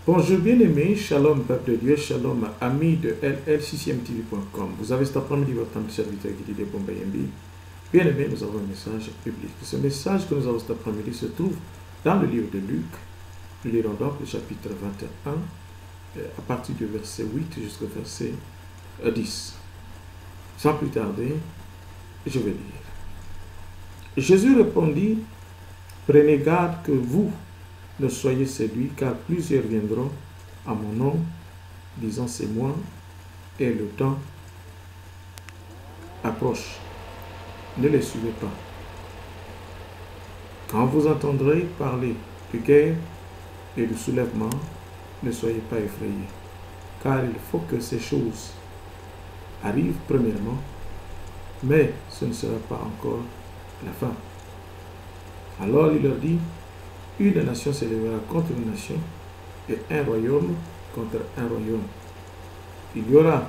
Bonjour bien-aimés, shalom peuple de Dieu, shalom amis de LL6MTV.com. Vous avez cet après-midi votre temps de serviteur qui dit Bombayembi. Bien-aimés, nous avons un message public. Ce message que nous avons cet après-midi se trouve dans le livre de Luc. Nous lirons donc le chapitre 21 à partir du verset 8 jusqu'au verset 10. Sans plus tarder, je vais lire. Jésus répondit, prenez garde que vous ne soyez séduits, car plusieurs viendront à mon nom, disant c'est moi, et le temps approche. Ne les suivez pas. Quand vous entendrez parler de guerre et de soulèvement, ne soyez pas effrayés, car il faut que ces choses arrivent premièrement, mais ce ne sera pas encore la fin. Alors il leur dit, une nation s'élèvera contre une nation et un royaume contre un royaume. Il y aura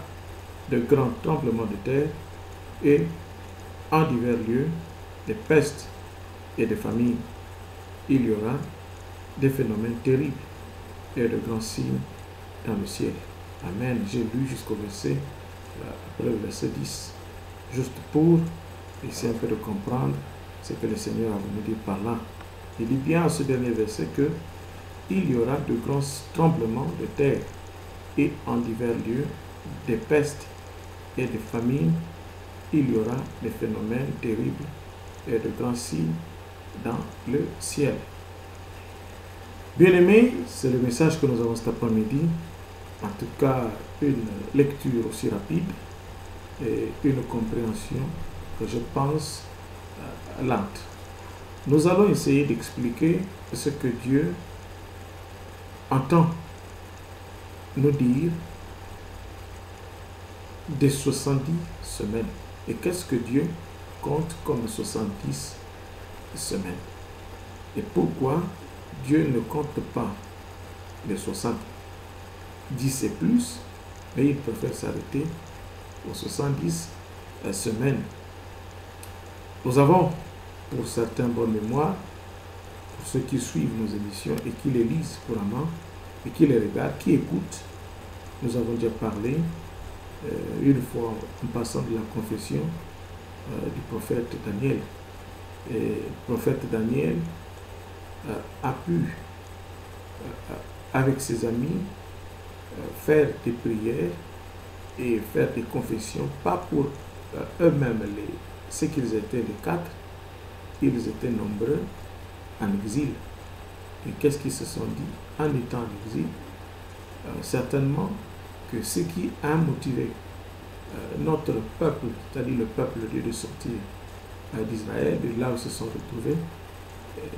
de grands tremblements de terre et en divers lieux des pestes et des famines. Il y aura des phénomènes terribles et de grands signes dans le ciel. Amen. J'ai lu jusqu'au verset, après le verset 10, juste pour essayer un peu de comprendre ce que le Seigneur a voulu dire par là. Il dit bien à ce dernier verset que il y aura de grands tremblements de terre et en divers lieux des pestes et des famines. Il y aura des phénomènes terribles et de grands signes dans le ciel. Bien-aimés, c'est le message que nous avons cet après-midi. En tout cas, une lecture aussi rapide et une compréhension que je pense lente. Nous allons essayer d'expliquer ce que Dieu entend nous dire des 70 semaines. Et qu'est-ce que Dieu compte comme 70 semaines? Et pourquoi Dieu ne compte pas les 70 et plus, mais il préfère s'arrêter aux 70 semaines? Nous avons pour certains bonne mémoire, pour ceux qui suivent nos émissions et qui les lisent couramment, et qui les regardent, qui écoutent. Nous avons déjà parlé une fois en passant de la confession du prophète Daniel. Et le prophète Daniel a pu, avec ses amis, faire des prières et faire des confessions, pas pour eux-mêmes, ce qu'ils étaient les quatre. Ils étaient nombreux en exil. Et qu'est-ce qu'ils se sont dit en étant en exil? Certainement que ce qui a motivé notre peuple, c'est-à-dire le peuple de Dieu, de sortir d'Israël, de là où ils se sont retrouvés,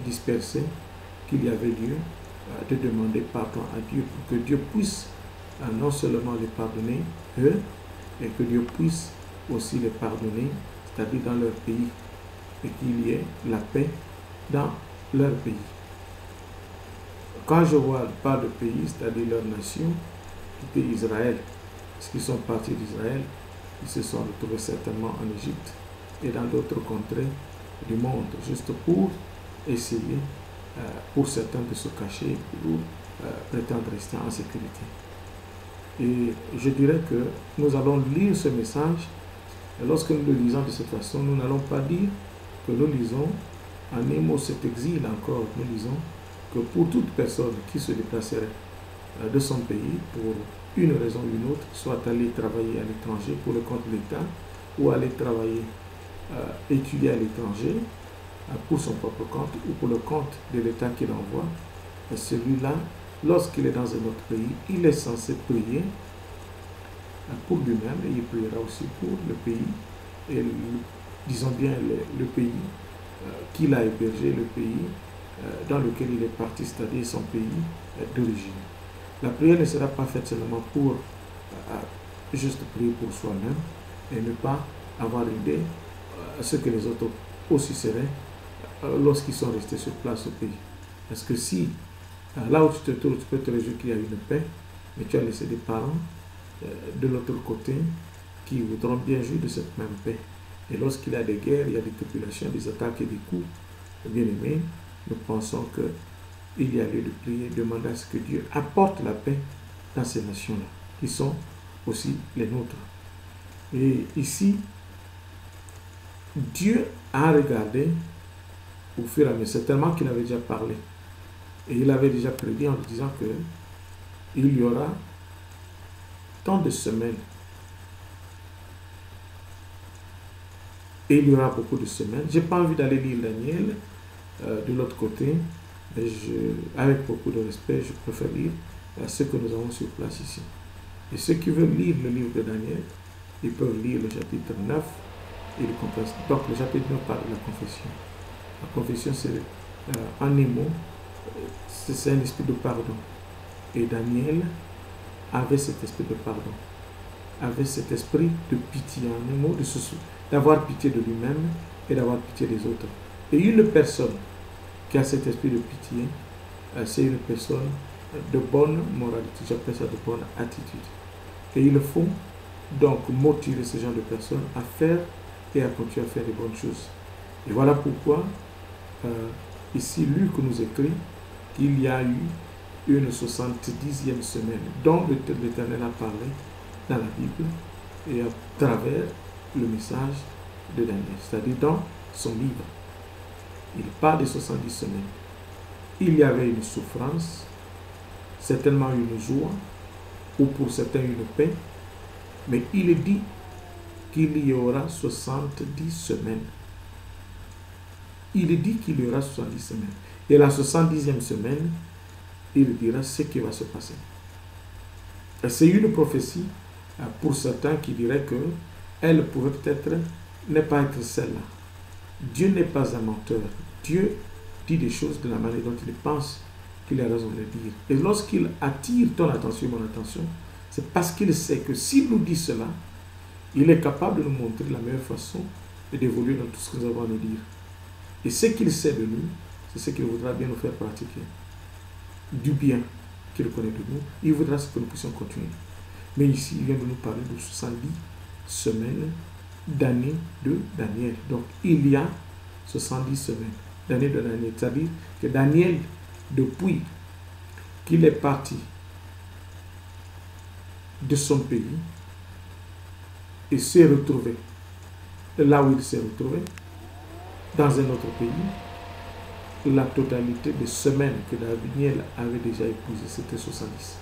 dispersés, qu'il y avait lieu de demander pardon à Dieu pour que Dieu puisse non seulement les pardonner, eux, et que Dieu puisse aussi les pardonner, c'est-à-dire dans leur pays, et qu'il y ait la paix dans leur pays. Quand je parle de pays, c'est-à-dire leur nation, du pays Israël, parce qu'ils sont partis d'Israël, ils se sont retrouvés certainement en Égypte et dans d'autres contrées du monde, juste pour essayer, pour certains, de se cacher ou prétendre rester en sécurité. Et je dirais que nous allons lire ce message, et lorsque nous le lisons de cette façon, nous n'allons pas dire que nous lisons en émo cet exil encore, nous lisons que pour toute personne qui se déplacerait de son pays pour une raison ou une autre, soit aller travailler à l'étranger pour le compte de l'État ou aller travailler, étudier à l'étranger pour son propre compte ou pour le compte de l'État qu'il envoie, celui-là, lorsqu'il est dans un autre pays, il est censé prier pour lui-même et il priera aussi pour le pays et disons bien le pays qu'il a hébergé, le pays dans lequel il est parti, c'est-à-dire son pays d'origine. La prière ne sera pas faite seulement pour juste prier pour soi-même et ne pas avoir idée ce que les autres aussi seraient lorsqu'ils sont restés sur place au pays. Parce que si là où tu te trouves, tu peux te réjouir qu'il y a une paix, mais tu as laissé des parents de l'autre côté qui voudront bien jouir de cette même paix. Et lorsqu'il y a des guerres, il y a des tribulations, des attaques et des coups, bien aimés, nous pensons que il y a lieu de prier, demander à ce que Dieu apporte la paix dans ces nations-là, qui sont aussi les nôtres. Et ici, Dieu a regardé au fur et à mesure, c'est tellement qu'il avait déjà parlé. Et il avait déjà prédit en disant que il y aura tant de semaines. Et il y aura beaucoup de semaines. Je n'ai pas envie d'aller lire Daniel de l'autre côté. Mais avec beaucoup de respect, je préfère lire ce que nous avons sur place ici. Et ceux qui veulent lire le livre de Daniel, ils peuvent lire le chapitre 9 et le confession. Donc le chapitre 9 parle de la confession. La confession, c'est en un mot, c'est un esprit de pardon. Et Daniel avait cet esprit de pardon, avait cet esprit de pitié, en un mot, d'avoir pitié de lui-même et d'avoir pitié des autres. Et une personne qui a cet esprit de pitié, c'est une personne de bonne moralité, j'appelle ça de bonne attitude. Et il faut donc motiver ce genre de personnes à faire et à continuer à faire des bonnes choses. Et voilà pourquoi ici Luc nous écrit qu'il y a eu une 70e semaine dont l'Éternel a parlé dans la Bible et à travers le message de Daniel, c'est-à-dire dans son livre. Il parle de 70 semaines. Il y avait une souffrance, certainement une joie, ou pour certains une paix, mais il dit qu'il y aura 70 semaines. Il dit qu'il y aura 70 semaines. Et la 70e semaine, il dira ce qui va se passer. C'est une prophétie pour certains qui diraient que elle pourrait peut-être ne pas être celle-là. Dieu n'est pas un menteur. Dieu dit des choses de la manière dont il pense qu'il a raison de les dire. Et lorsqu'il attire ton attention, mon attention, c'est parce qu'il sait que s'il nous dit cela, il est capable de nous montrer la meilleure façon d'évoluer dans tout ce que nous avons à nous dire. Et ce qu'il sait de nous, c'est ce qu'il voudra bien nous faire pratiquer. Du bien qu'il connaît de nous, il voudra que nous puissions continuer. Mais ici, il vient de nous parler de 70 semaines d'année de Daniel. Donc, il y a 70 semaines d'année de Daniel. C'est-à-dire que Daniel, depuis qu'il est parti de son pays et s'est retrouvé là où il s'est retrouvé, dans un autre pays, la totalité des semaines que Daniel avait déjà épousées, c'était 70.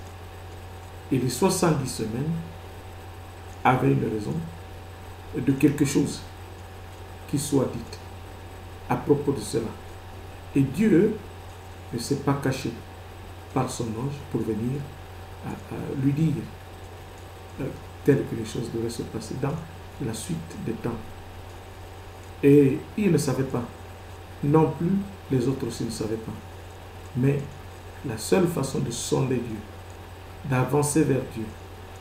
Et les 70 semaines avaient une raison de quelque chose qui soit dite à propos de cela. Et Dieu ne s'est pas caché par son ange pour venir lui dire telles que les choses devaient se passer dans la suite des temps. Et il ne savait pas. Non plus, les autres aussi ne savaient pas. Mais la seule façon de sonder Dieu, d'avancer vers Dieu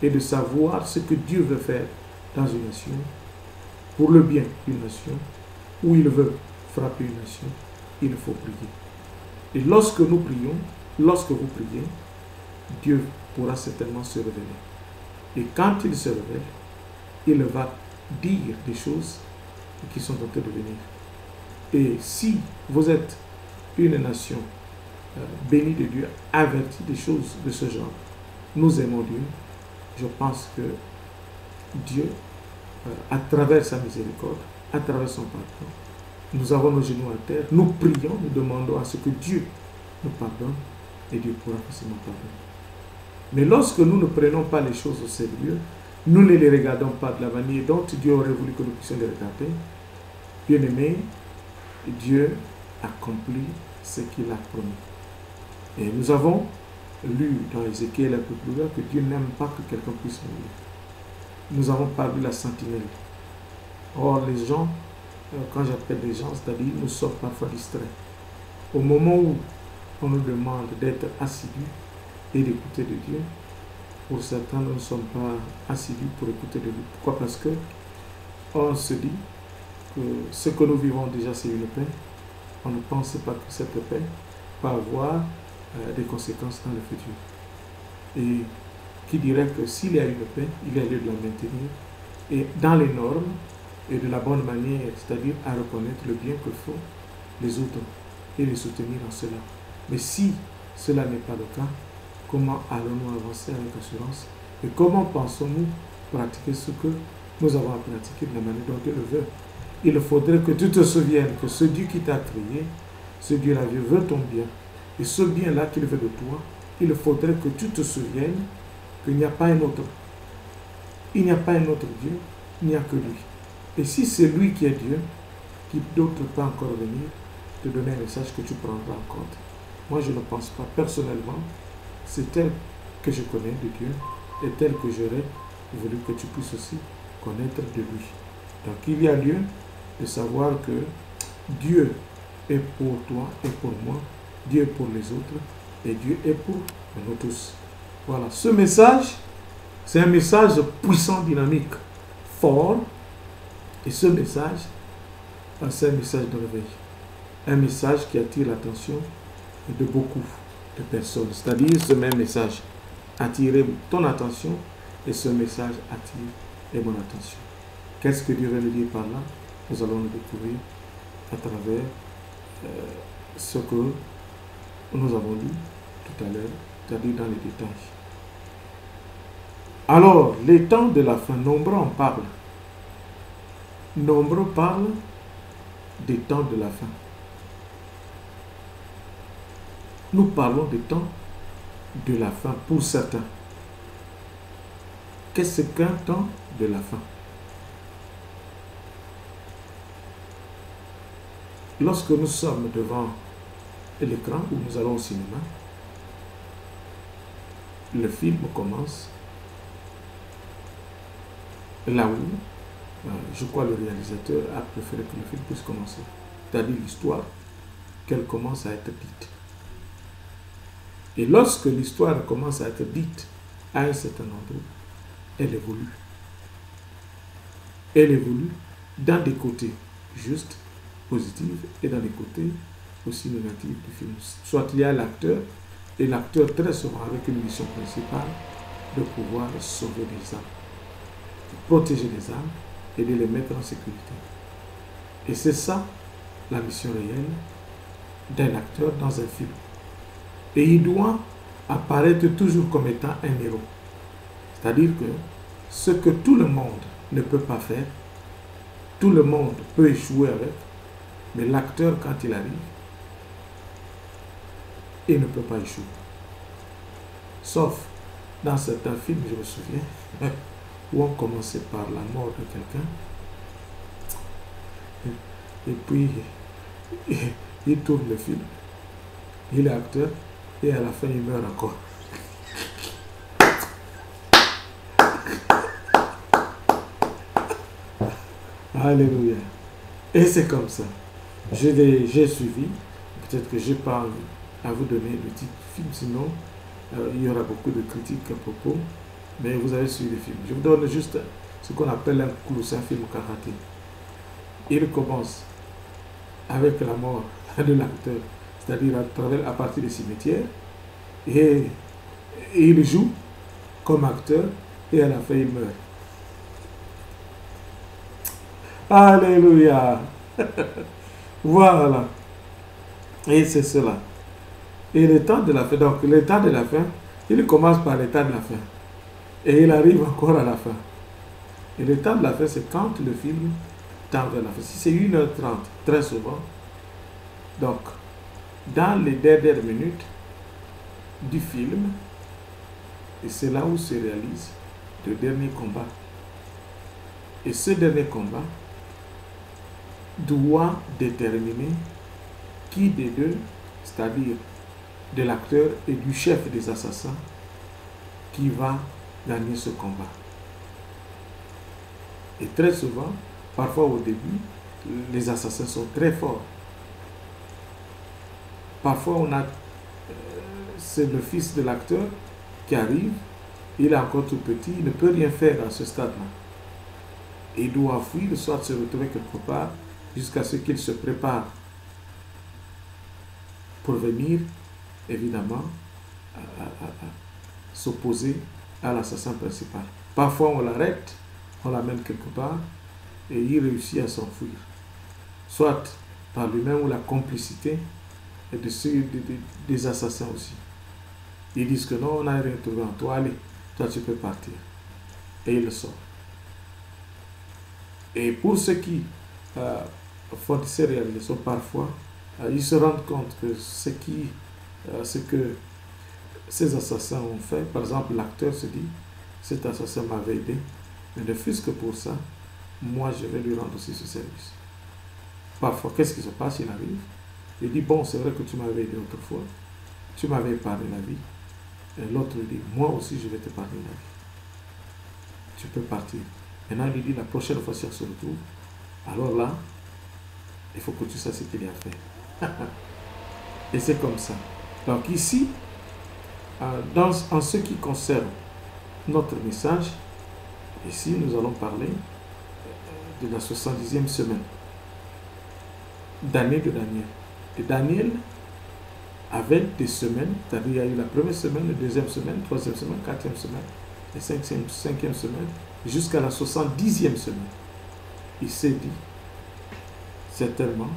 et de savoir ce que Dieu veut faire dans une nation, pour le bien d'une nation, où il veut frapper une nation, il faut prier. Et lorsque nous prions, lorsque vous priez, Dieu pourra certainement se révéler. Et quand il se révèle, il va dire des choses qui sont en train de venir. Et si vous êtes une nation bénie de Dieu, avertie des choses de ce genre, nous aimons Dieu, je pense que Dieu, à travers sa miséricorde, à travers son pardon, nous avons nos genoux à terre, nous prions, nous demandons à ce que Dieu nous pardonne et Dieu pourra facilement pardonner. Mais lorsque nous ne prenons pas les choses au sérieux, nous ne les regardons pas de la manière dont Dieu aurait voulu que nous puissions les regarder, bien aimé, Dieu accomplit ce qu'il a promis. Et nous avons lu dans Ézéchiel un peu plus loin que Dieu n'aime pas que quelqu'un puisse mourir. Nous avons parlé de la sentinelle. Or, les gens, quand j'appelle les gens, c'est-à-dire nous sommes parfois distraits. Au moment où on nous demande d'être assidus et d'écouter de Dieu, pour certains, nous ne sommes pas assidus pour écouter de Dieu. Pourquoi? Parce que on se dit que ce que nous vivons déjà, c'est une paix. On ne pense pas que cette paix va avoir des conséquences dans le futur. Et qui dirait que s'il y a une paix, il y a lieu de la maintenir et dans les normes et de la bonne manière, c'est-à-dire à reconnaître le bien que font les autres et les soutenir en cela. Mais si cela n'est pas le cas, comment allons-nous avancer avec assurance? Et comment pensons-nous pratiquer ce que nous avons à pratiquer de la manière dont Dieu le veut? Il faudrait que tu te souviennes que ce Dieu qui t'a créé, ce Dieu-là veut ton bien. Et ce bien-là qu'il veut de toi, il faudrait que tu te souviennes qu'il n'y a pas un autre. Il n'y a pas un autre Dieu, il n'y a que lui. Et si c'est lui qui est Dieu, qui d'autre peut encore venir te donner un message que tu prendras en compte. Moi, je ne pense pas. Personnellement, c'est tel que je connais de Dieu et tel que j'aurais voulu que tu puisses aussi connaître de lui. Donc, il y a lieu de savoir que Dieu est pour toi et pour moi, Dieu est pour les autres et Dieu est pour nous tous. Voilà, ce message, c'est un message puissant, dynamique, fort. Et ce message, c'est un message de réveil. Un message qui attire l'attention de beaucoup de personnes. C'est-à-dire, ce même message attire ton attention et ce message attire mon attention. Qu'est-ce que Dieu veut nous dire par là? Nous allons le découvrir à travers ce que nous avons lu tout à l'heure, c'est-à-dire dans les détails. Alors, les temps de la fin, nombreux en parlent. Nombreux parlent des temps de la fin. Nous parlons des temps de la fin pour certains. Qu'est-ce qu'un temps de la fin? Lorsque nous sommes devant l'écran ou nous allons au cinéma, le film commence là où, je crois, le réalisateur a préféré que le film puisse commencer. C'est-à-dire l'histoire, qu'elle commence à être dite. Et lorsque l'histoire commence à être dite à un certain endroit, elle évolue. Elle évolue dans des côtés justes, positifs, et dans des côtés aussi négatifs du film. Soit il y a l'acteur, et l'acteur très souvent avec une mission principale de pouvoir sauver des âmes, de protéger les âmes et de les mettre en sécurité. Et c'est ça la mission réelle d'un acteur dans un film. Et il doit apparaître toujours comme étant un héros. C'est-à-dire que ce que tout le monde ne peut pas faire, tout le monde peut échouer avec, mais l'acteur, quand il arrive, il ne peut pas échouer. Sauf dans certains films, je me souviens, où on commençait par la mort de quelqu'un, et puis il tourne le film, il est acteur, et à la fin il meurt encore. Alléluia. Et c'est comme ça. J'ai suivi, peut-être que je n'ai pas à vous donner le titre du film, sinon il y aura beaucoup de critiques à propos, mais vous avez suivi le film. Je vous donne juste ce qu'on appelle un clou, c'est un film karaté. Il commence avec la mort de l'acteur, c'est-à-dire à partir des cimetières, et il joue comme acteur, et à la fin il meurt. Alléluia. Voilà. Et c'est cela. Et le temps de la fin, donc le temps de la fin, il commence par le temps de la fin. Et il arrive encore à la fin. Et le temps de la fin, c'est quand le film tend vers la fin. Si c'est 1h30, très souvent, donc, dans les dernières minutes du film, et c'est là où se réalise le dernier combat. Et ce dernier combat doit déterminer qui des deux, c'est-à-dire de l'acteur et du chef des assassins, qui va gagner ce combat. Et très souvent, parfois au début, les assassins sont très forts. Parfois, c'est le fils de l'acteur qui arrive, il est encore tout petit, il ne peut rien faire à ce stade-là. Il doit fuir, soit se retrouver quelque part, jusqu'à ce qu'il se prépare pour venir, évidemment, s'opposer à l'assassin principal. Parfois, on l'arrête, on l'amène quelque part, et il réussit à s'enfuir. Soit par lui-même ou la complicité des assassins aussi. Ils disent que non, on n'a rien trouvé en toi, allez, toi tu peux partir. Et il le sort. Et pour ceux qui font ces réalisations, parfois, ils se rendent compte que ce que ces assassins ont fait, par exemple, l'acteur se dit, cet assassin m'avait aidé, mais ne fût-ce que pour ça, moi je vais lui rendre aussi ce service. Parfois, qu'est-ce qui se passe? Il arrive, il dit, bon, c'est vrai que tu m'avais aidé autrefois, tu m'avais épargné la vie. Et l'autre lui dit, moi aussi je vais t'épargner la vie. Tu peux partir. Maintenant, il lui dit, la prochaine fois si on se retrouve, alors là, il faut que tu saches ce qu'il y a fait. Et c'est comme ça. Donc ici, en ce qui concerne notre message, ici nous allons parler de la 70e semaine d'année de Daniel. Et Daniel avait des semaines, c'est-à-dire il y a eu la première semaine, la deuxième semaine, troisième semaine, quatrième semaine, et cinquième semaine, jusqu'à la 70e semaine. Il s'est dit certainement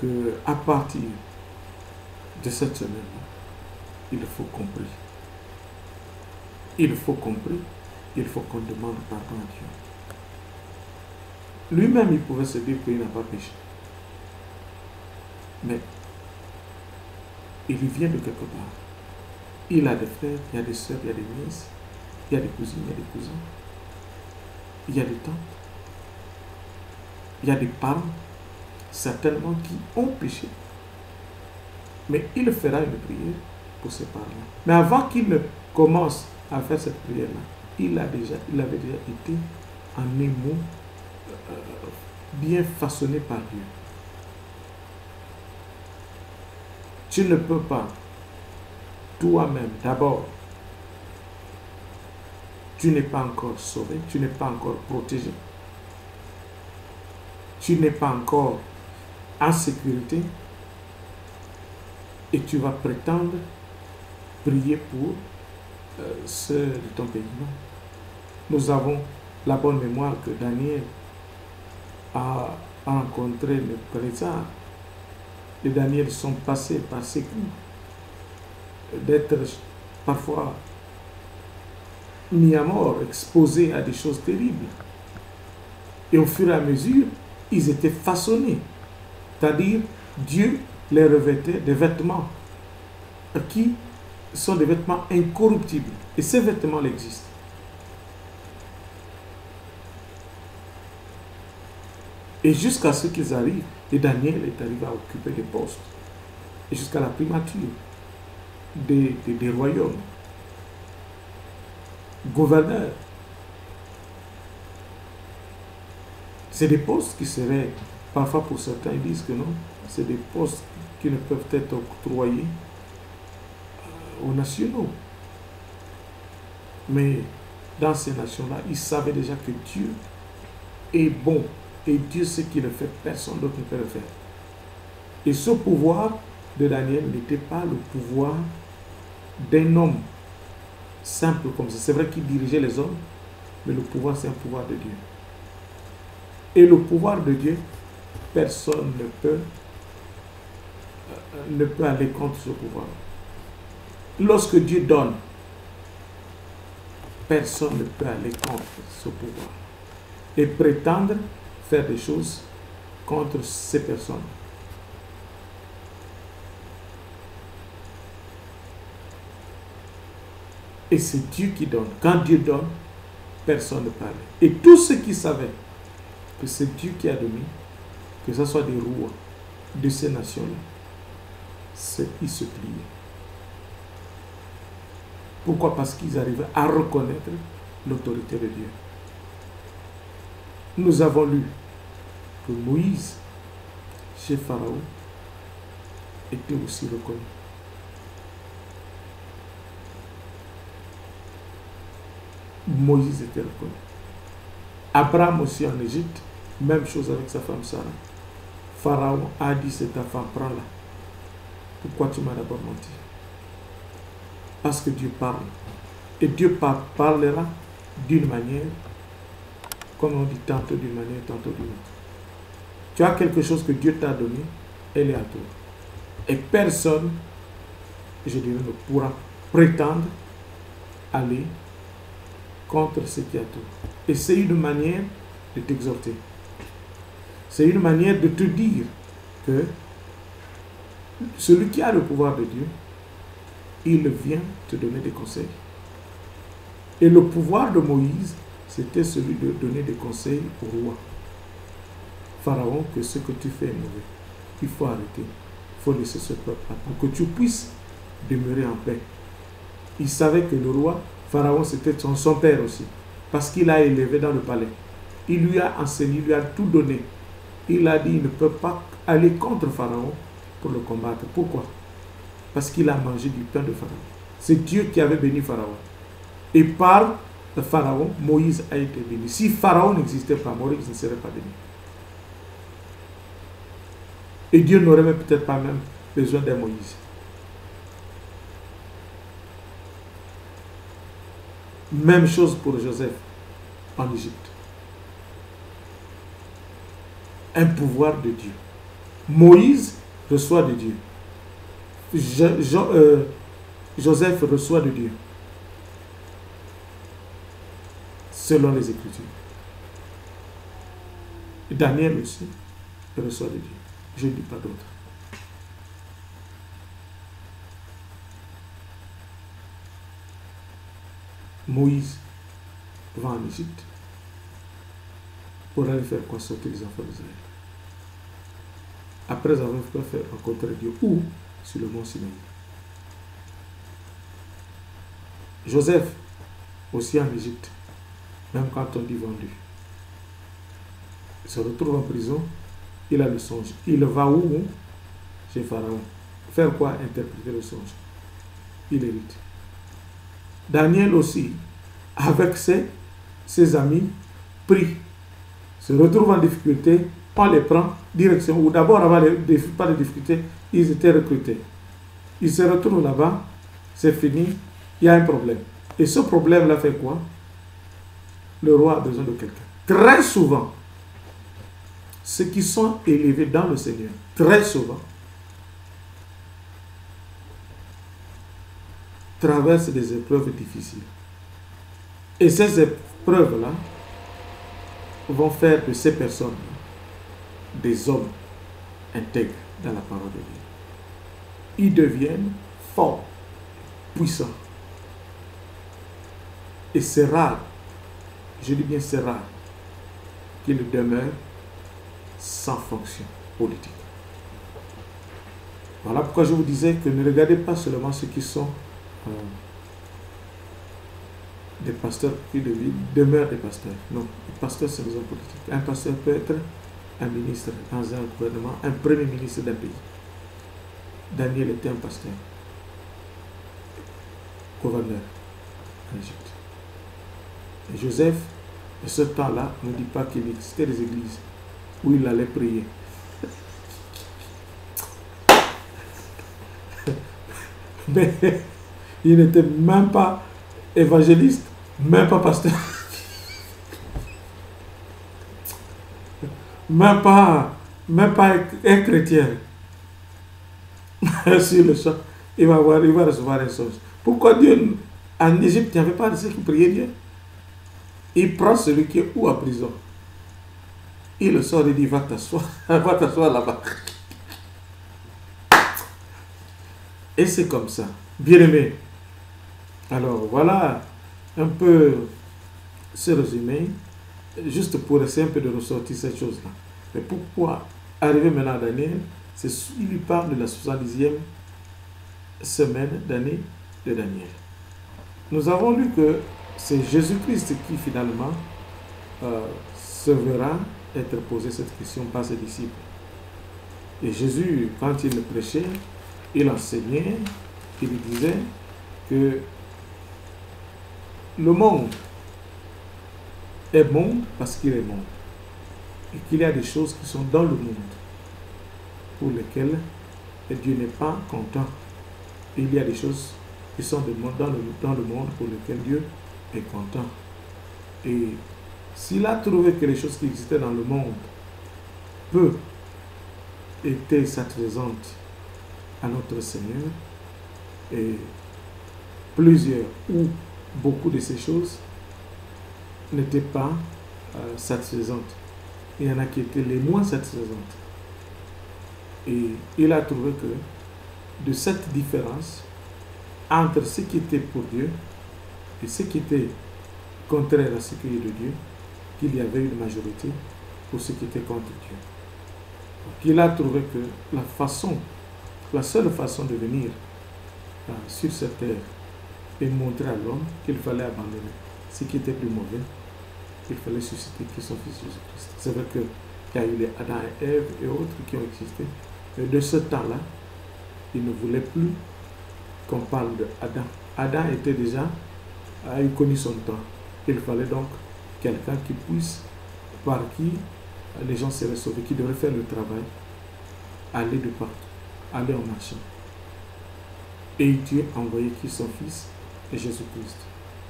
qu'à partir de cette semaine-là, il faut compris. Il faut compris. Il faut qu'on demande pardon à Dieu. Lui-même, il pouvait se dire qu'il n'a pas péché. Mais il vient de quelque part. Il a des frères, il y a des soeurs, il y a des nièces, il y a des cousines, il y a des cousins, il y a des tantes, il y a des parents, certainement qui ont péché. Mais il fera une prière pour ces parents-là. Mais avant qu'il ne commence à faire cette prière-là, il avait déjà été en émoi bien façonné par Dieu. Tu ne peux pas, toi-même, d'abord, tu n'es pas encore sauvé, tu n'es pas encore protégé, tu n'es pas encore en sécurité, et tu vas prétendre prier pour ceux de ton pays. Non. Nous avons la bonne mémoire que Daniel a rencontré le Nebuchadnezzar. Les Daniel sont passés par ces coups, d'être parfois mis à mort, exposés à des choses terribles. Et au fur et à mesure, ils étaient façonnés. C'est-à-dire, Dieu les revêtait des vêtements qui sont des vêtements incorruptibles. Et ces vêtements existent. Et jusqu'à ce qu'ils arrivent, et Daniel est arrivé à occuper des postes, et jusqu'à la primature des royaumes, gouverneur. C'est des postes qui seraient, parfois pour certains, ils disent que non, c'est des postes qui ne peuvent être octroyés aux nationaux. Mais dans ces nations-là, ils savaient déjà que Dieu est bon. Et Dieu, ce qu'il le fait, personne d'autre ne peut le faire. Et ce pouvoir de Daniel n'était pas le pouvoir d'un homme simple comme ça. C'est vrai qu'il dirigeait les hommes, mais le pouvoir, c'est un pouvoir de Dieu. Et le pouvoir de Dieu, personne ne peut aller contre ce pouvoir. Lorsque Dieu donne, personne ne peut aller contre ce pouvoir et prétendre faire des choses contre ces personnes. Et c'est Dieu qui donne. Quand Dieu donne, personne ne parle. Et tous ceux qui savaient que c'est Dieu qui a donné, que ce soit des rois de ces nations-là, ils se pliaient. Pourquoi? Parce qu'ils arrivaient à reconnaître l'autorité de Dieu. Nous avons lu que Moïse, chez Pharaon, était aussi reconnu. Moïse était reconnu. Abraham aussi en Égypte, même chose avec sa femme Sarah. Pharaon a dit, c'est ta femme, prends-la. Pourquoi tu m'as d'abord menti? Parce que Dieu parle. Et Dieu parlera d'une manière, comme on dit, tantôt d'une manière, tantôt d'une autre. Tu as quelque chose que Dieu t'a donné, elle est à toi. Et personne, je dirais, ne pourra prétendre aller contre ce qui a tout. Et c'est une manière de t'exhorter. C'est une manière de te dire que celui qui a le pouvoir de Dieu, il vient te donner des conseils. Et le pouvoir de Moïse, c'était celui de donner des conseils au roi. Pharaon, que ce que tu fais est mauvais. Il faut arrêter. Il faut laisser ce peuple pour que tu puisses demeurer en paix. Il savait que le roi, Pharaon, c'était son père aussi. Parce qu'il l'a élevé dans le palais. Il lui a enseigné, il lui a tout donné. Il a dit, il ne peut pas aller contre Pharaon pour le combattre. Pourquoi? Parce qu'il a mangé du pain de Pharaon. C'est Dieu qui avait béni Pharaon. Et par le Pharaon, Moïse a été béni. Si Pharaon n'existait pas, Moïse ne serait pas béni. Et Dieu n'aurait peut-être pas même besoin de Moïse. Même chose pour Joseph en Égypte. Un pouvoir de Dieu. Moïse reçoit de Dieu. Joseph reçoit de Dieu. Selon les Écritures. Daniel aussi reçoit de Dieu. Je ne dis pas d'autre. Moïse va en Égypte pour aller faire quoi? Sortir les enfants d'Israël. Après avoir fait rencontrer Dieu, où? Sur le mont Sinaï. Joseph, aussi en Égypte, même quand on dit vendu, il se retrouve en prison, il a le songe. Il va où? Chez Pharaon. Faire quoi? Interpréter le songe. Il hérite. Daniel aussi, avec ses amis, prie, se retrouve en difficulté, on les prend, direction, ou d'abord avant pas de difficulté, ils étaient recrutés. Ils se retrouvent là-bas, c'est fini, il y a un problème. Et ce problème-là fait quoi? Le roi a besoin de quelqu'un. Très souvent, ceux qui sont élevés dans le Seigneur, très souvent, traversent des épreuves difficiles. Et ces épreuves-là vont faire de ces personnes des hommes intègres dans la parole de Dieu. Ils deviennent forts, puissants. Et c'est rare, je dis bien c'est rare, qu'ils demeurent sans fonction politique. Voilà pourquoi je vous disais que ne regardez pas seulement ceux qui sont des pasteurs qui demeurent des pasteurs. Non, les pasteurs sont des hommes politiques. Un pasteur peut être un ministre dans un gouvernement, un premier ministre d'un pays. Daniel était un pasteur, gouverneur en Égypte. Et Joseph, à ce temps-là, ne dit pas qu'il existait des églises où il allait prier. Mais il n'était même pas évangéliste, même pas pasteur, même pas un chrétien. Sur le champ, il va recevoir un songe. Pourquoi Dieu, en Égypte, il n'y avait pas de ceux qui priaient Dieu? Il prend celui qui est où en prison. Il le sort et dit, va t'asseoir là-bas. Et c'est comme ça. Bien aimé. Alors voilà un peu ce résumé, juste pour essayer un peu de ressortir cette chose-là. Mais pourquoi arriver maintenant à Daniel? Il lui parle de la 70e semaine d'année de Daniel. Nous avons lu que c'est Jésus-Christ qui finalement se verra être posé cette question par ses disciples. Et Jésus, quand il le prêchait, il enseignait, il disait que le monde est monde parce qu'il est monde. Et qu'il y a des choses qui sont dans le monde pour lesquelles Dieu n'est pas content. Et il y a des choses qui sont dans le monde pour lesquelles Dieu est content. Et s'il a trouvé que les choses qui existaient dans le monde peu étaient satisfaisantes à notre Seigneur, et plusieurs ou beaucoup de ces choses n'étaient pas satisfaisantes. Il y en a qui étaient les moins satisfaisantes. Et il a trouvé que de cette différence entre ce qui était pour Dieu et ce qui était contraire à ce qui est de Dieu, qu'il y avait une majorité pour ce qui était contre Dieu. Donc, il a trouvé que la seule façon de venir sur cette terre et montrer à l'homme qu'il fallait abandonner ce qui était plus mauvais, qu'il fallait susciter qui son Fils Jésus-Christ. C'est vrai qu'il y a eu les Adam et Ève et autres qui ont existé, mais de ce temps-là, il ne voulait plus qu'on parle d'Adam. Adam était déjà, a eu connu son temps. Il fallait donc quelqu'un qui puisse, par qui les gens seraient sauvés, qui devrait faire le travail, aller de partout, aller en marchant. Et Dieu a envoyé qui son Fils et Jésus-Christ.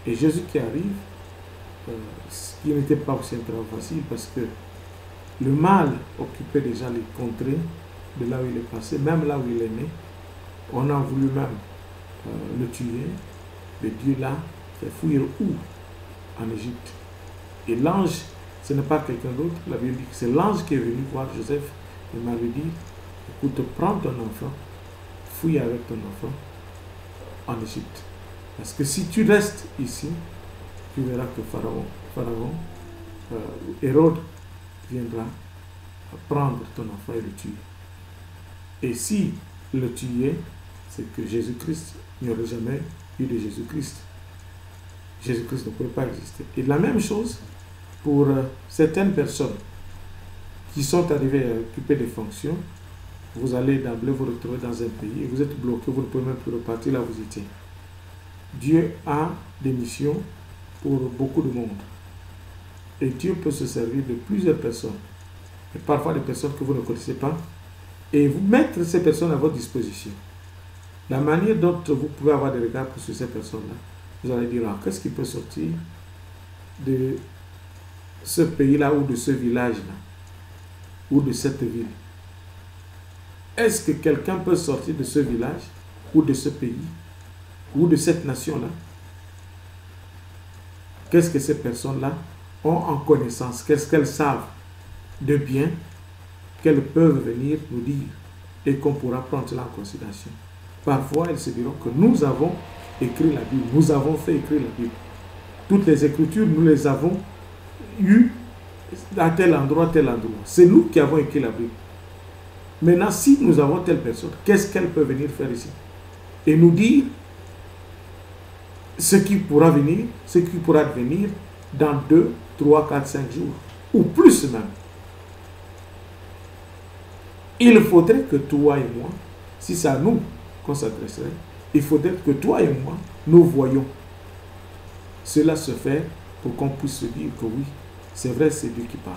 Et Jésus qui arrive, ce qui n'était pas aussi un travail facile, parce que le mal occupait déjà les contrées de là où il est passé, même là où il est né. On a voulu même le tuer, mais Dieu l'a fait fuir où? En Égypte. Et l'ange, ce n'est pas quelqu'un d'autre, la Bible dit que c'est l'ange qui est venu voir Joseph et m'a dit, écoute, prends ton enfant, fuis avec ton enfant en Égypte. Parce que si tu restes ici, tu verras que Pharaon, Hérode viendra prendre ton enfant et le tuer. Et si le tuer, c'est que Jésus-Christ, il n'y aurait jamais eu de Jésus-Christ. Jésus-Christ ne pouvait pas exister. Et la même chose pour certaines personnes qui sont arrivées à occuper des fonctions. Vous allez d'emblée vous retrouver dans un pays et vous êtes bloqué, vous ne pouvez même plus repartir là où vous étiez. Dieu a des missions pour beaucoup de monde. Et Dieu peut se servir de plusieurs personnes. Et parfois des personnes que vous ne connaissez pas. Et vous mettre ces personnes à votre disposition. La manière dont vous pouvez avoir des regards sur ces personnes-là, vous allez dire, ah, qu'est-ce qui peut sortir de ce pays-là ou de ce village-là ou de cette ville? Est-ce que quelqu'un peut sortir de ce village ou de ce pays ou de cette nation-là? Qu'est-ce que ces personnes-là ont en connaissance? Qu'est-ce qu'elles savent de bien qu'elles peuvent venir nous dire et qu'on pourra prendre cela en considération? Parfois, elles se diront que nous avons écrit la Bible, nous avons fait écrire la Bible. Toutes les Écritures, nous les avons eues à tel endroit, tel endroit. C'est nous qui avons écrit la Bible. Maintenant, si nous avons telle personne, qu'est-ce qu'elle peut venir faire ici? Et nous dire ce qui pourra venir, ce qui pourra advenir dans 2, 3, 4, 5 jours, ou plus même. Il faudrait que toi et moi, si c'est à nous qu'on s'adresserait, il faudrait que toi et moi, nous voyons cela se faire pour qu'on puisse se dire que oui, c'est vrai, c'est Dieu qui parle.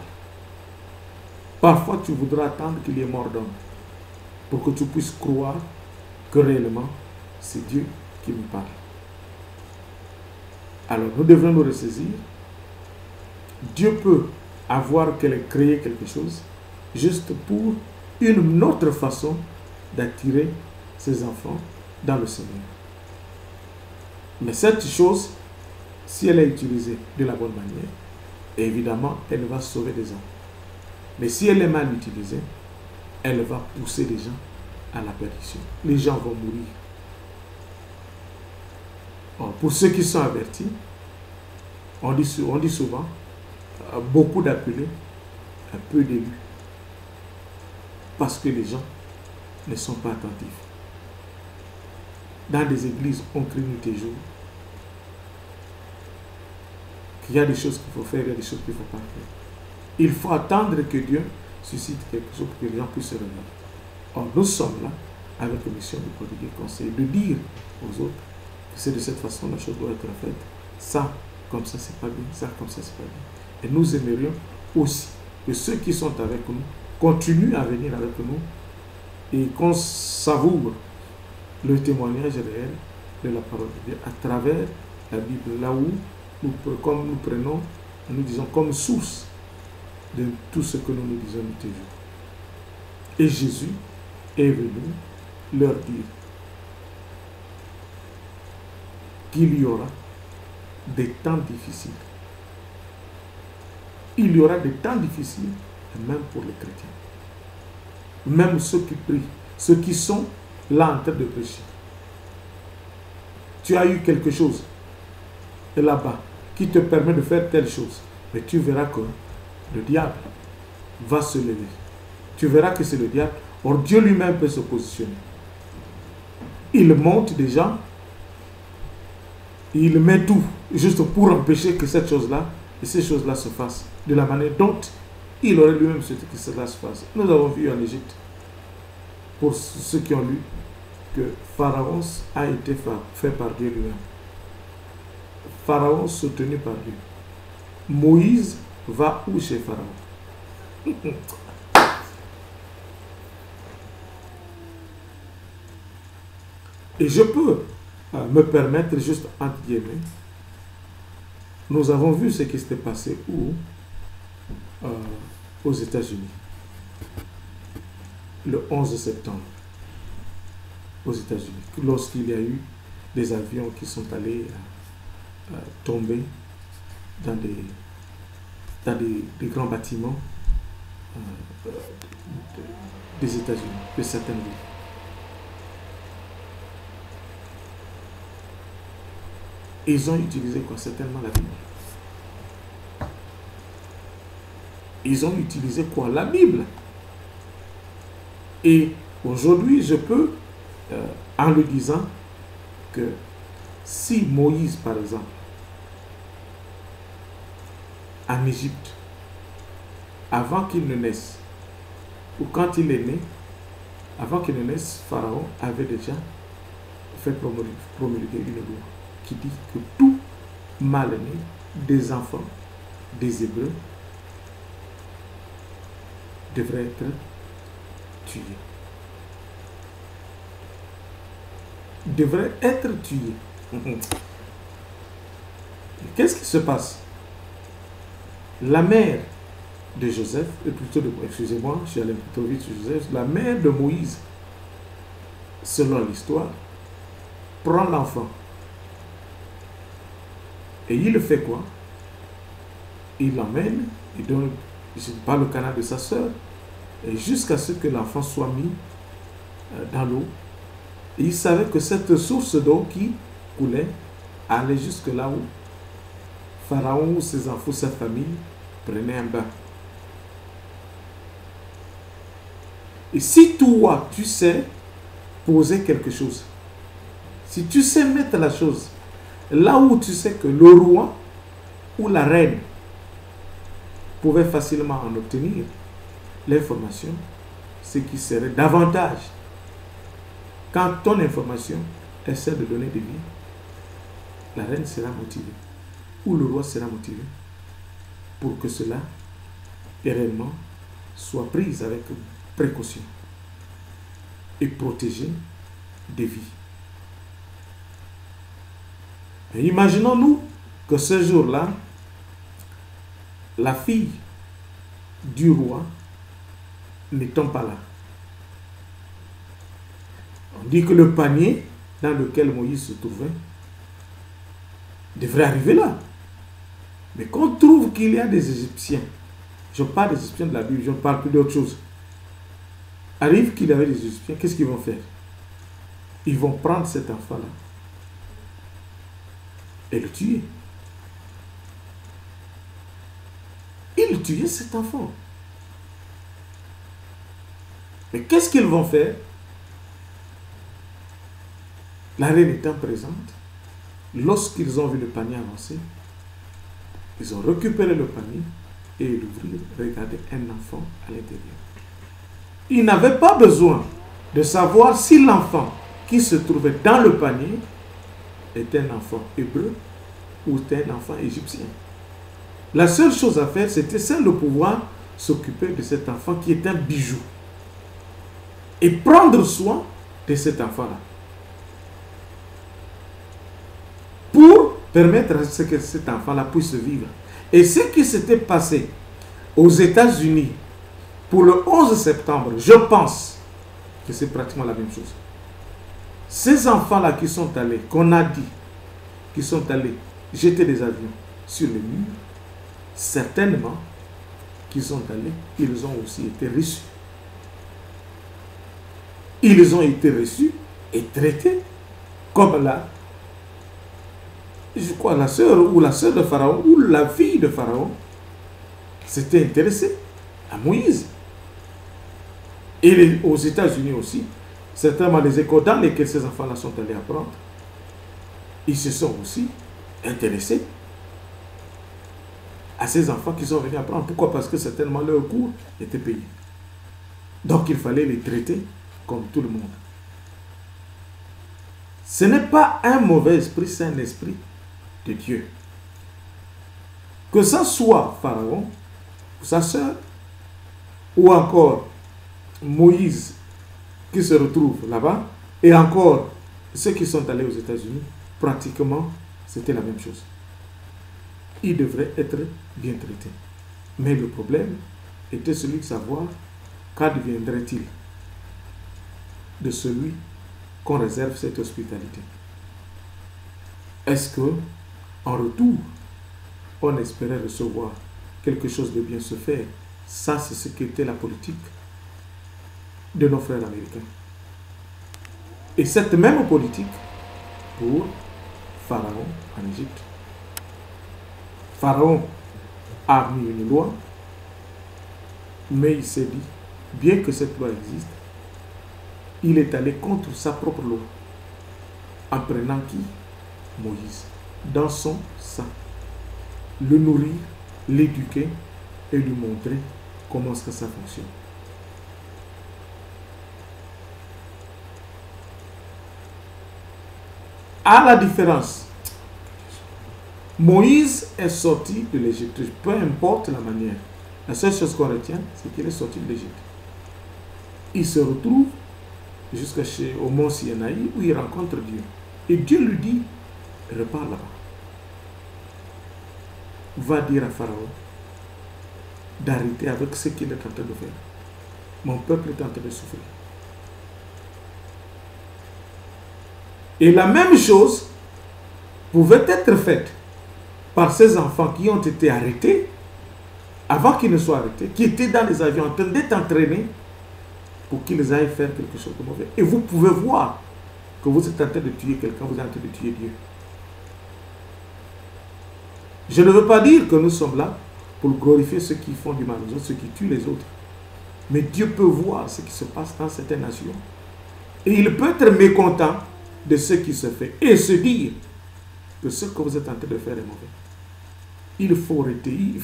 Parfois, tu voudras attendre qu'il y ait mort d'homme pour que tu puisses croire que réellement, c'est Dieu qui me parle. Alors, nous devons nous ressaisir. Dieu peut avoir créé quelque chose juste pour une autre façon d'attirer ses enfants dans le Seigneur. Mais cette chose, si elle est utilisée de la bonne manière, évidemment, elle va sauver des âmes. Mais si elle est mal utilisée, elle va pousser les gens à la perdition. Les gens vont mourir. Or, pour ceux qui sont avertis, on dit souvent, beaucoup d'appelés, un peu d'élus. Parce que les gens ne sont pas attentifs. Dans des églises, on crie nuit et jour qu'il y a des choses qu'il faut faire, il y a des choses qu'il ne faut pas faire. Il faut attendre que Dieu suscite quelque chose pour que les gens puissent se réveiller. Or, nous sommes là avec la mission de prodiguer conseil, de dire aux autres que c'est de cette façon la chose doit être faite. Ça, comme ça, c'est pas bien. Ça, comme ça, c'est pas bien. Et nous aimerions aussi que ceux qui sont avec nous continuent à venir avec nous et qu'on savoure le témoignage réel de la parole de Dieu à travers la Bible, là où comme nous prenons, nous disons comme source de tout ce que nous disons toujours. Et Jésus est venu leur dire qu'il y aura des temps difficiles. Il y aura des temps difficiles, même pour les chrétiens. Même ceux qui prient, ceux qui sont là en train de prêcher. Tu as eu quelque chose là-bas qui te permet de faire telle chose. Mais tu verras que le diable va se lever. Tu verras que c'est le diable. Or, Dieu lui-même peut se positionner. Il monte des gens. Il met tout juste pour empêcher que cette chose-là et ces choses-là se fassent de la manière dont il aurait lui-même souhaité que cela se fasse. Nous avons vu en Égypte, pour ceux qui ont lu, que Pharaon a été fait par Dieu lui-même. Pharaon soutenu par Dieu. Moïse va où chez Pharaon? Et je peux me permettre, juste entre guillemets, nous avons vu ce qui s'était passé où aux États-Unis, le 11 septembre, aux États-Unis, lorsqu'il y a eu des avions qui sont allés tomber dans des grands bâtiments des États-Unis, de certaines villes. Ils ont utilisé quoi? Certainement la Bible. Ils ont utilisé quoi? La Bible. Et aujourd'hui, je peux, en le disant, que si Moïse, par exemple, en Égypte, avant qu'il ne naisse, ou quand il est né, avant qu'il ne naisse, Pharaon avait déjà fait promulguer une loi qui dit que tout mâle-né des enfants des Hébreux devrait être tué. Devrait être tué. Qu'est-ce qui se passe? La mère de Joseph, excusez-moi, je suis allé plutôt vite sur Joseph, la mère de Moïse, selon l'histoire, prend l'enfant. Et il fait quoi? Il l'emmène, il donne par le canal de sa soeur, jusqu'à ce que l'enfant soit mis dans l'eau. Et il savait que cette source d'eau qui coulait allait jusque là où Pharaon ou ses enfants, sa famille, prenaient un bain. Et si toi, tu sais poser quelque chose, si tu sais mettre la chose là où tu sais que le roi ou la reine pouvait facilement en obtenir l'information, ce qui serait davantage quand ton information essaie de donner des vies, la reine sera motivée ou le roi sera motivé pour que cela réellement soit pris avec précaution et protéger des vies. Et imaginons-nous que ce jour-là, la fille du roi n'étant pas là. On dit que le panier dans lequel Moïse se trouvait devrait arriver là. Mais qu'on trouve qu'il y a des Égyptiens, je parle des Égyptiens de la Bible, je ne parle plus d'autre chose. Arrive qu'il y avait des Égyptiens, qu'est-ce qu'ils vont faire? Ils vont prendre cet enfant-là et le tuer. Ils tuaient cet enfant. Mais qu'est-ce qu'ils vont faire? La reine étant présente, lorsqu'ils ont vu le panier avancer, ils ont récupéré le panier et l'ouvrir, regarder un enfant à l'intérieur. Ils n'avaient pas besoin de savoir si l'enfant qui se trouvait dans le panier était un enfant hébreu ou était un enfant égyptien. La seule chose à faire, c'était celle de pouvoir s'occuper de cet enfant qui est un bijou et prendre soin de cet enfant-là pour permettre à ce que cet enfant-là puisse vivre. Et ce qui s'était passé aux États-Unis pour le 11 septembre, je pense que c'est pratiquement la même chose. Ces enfants-là qui sont allés, qu'on a dit, qui sont allés jeter des avions sur le mur, certainement qu'ils sont allés, ils ont aussi été reçus. Ils ont été reçus et traités comme là, je crois, la sœur de Pharaon ou la fille de Pharaon s'était intéressée à Moïse. Et aux États-Unis aussi, certainement les écoles dans lesquelles ces enfants-là sont allés apprendre, ils se sont aussi intéressés à ces enfants qui sont venus apprendre. Pourquoi? Parce que certainement leur cours était payé. Donc il fallait les traiter comme tout le monde. Ce n'est pas un mauvais esprit, c'est un esprit de Dieu. Que ce soit Pharaon, sa sœur, ou encore Moïse qui se retrouve là-bas, et encore ceux qui sont allés aux États-Unis, pratiquement c'était la même chose. Ils devraient être bien traités. Mais le problème était celui de savoir qu'adviendrait-il de celui qu'on réserve cette hospitalité. Est-ce que, en retour, on espérait recevoir quelque chose de bien se faire? Ça, c'est ce qu'était la politique de nos frères américains. Et cette même politique pour Pharaon en Égypte. Pharaon a mis une loi, mais il s'est dit, bien que cette loi existe, il est allé contre sa propre loi, en prenant qui? Moïse, dans son sein. Le nourrir, l'éduquer et lui montrer comment est-ce que ça fonctionne. À la différence, Moïse est sorti de l'Égypte, peu importe la manière. La seule chose qu'on retient, c'est qu'il est sorti de l'Égypte. Il se retrouve au mont Sinaï où il rencontre Dieu. Et Dieu lui dit, repars là-bas. Va dire à Pharaon d'arrêter avec ce qu'il est en train de faire. Mon peuple est en train de souffrir. Et la même chose pouvait être faite par ces enfants qui ont été arrêtés, avant qu'ils ne soient arrêtés, qui étaient dans les avions en train d'être entraînés pour qu'ils aillent faire quelque chose de mauvais. Et vous pouvez voir que vous êtes en train de tuer quelqu'un, vous êtes en train de tuer Dieu. Je ne veux pas dire que nous sommes là pour glorifier ceux qui font du mal aux autres, ceux qui tuent les autres. Mais Dieu peut voir ce qui se passe dans certaines nations. Et il peut être mécontent de ce qui se fait et se dire que ce que vous êtes en train de faire est mauvais. Il faut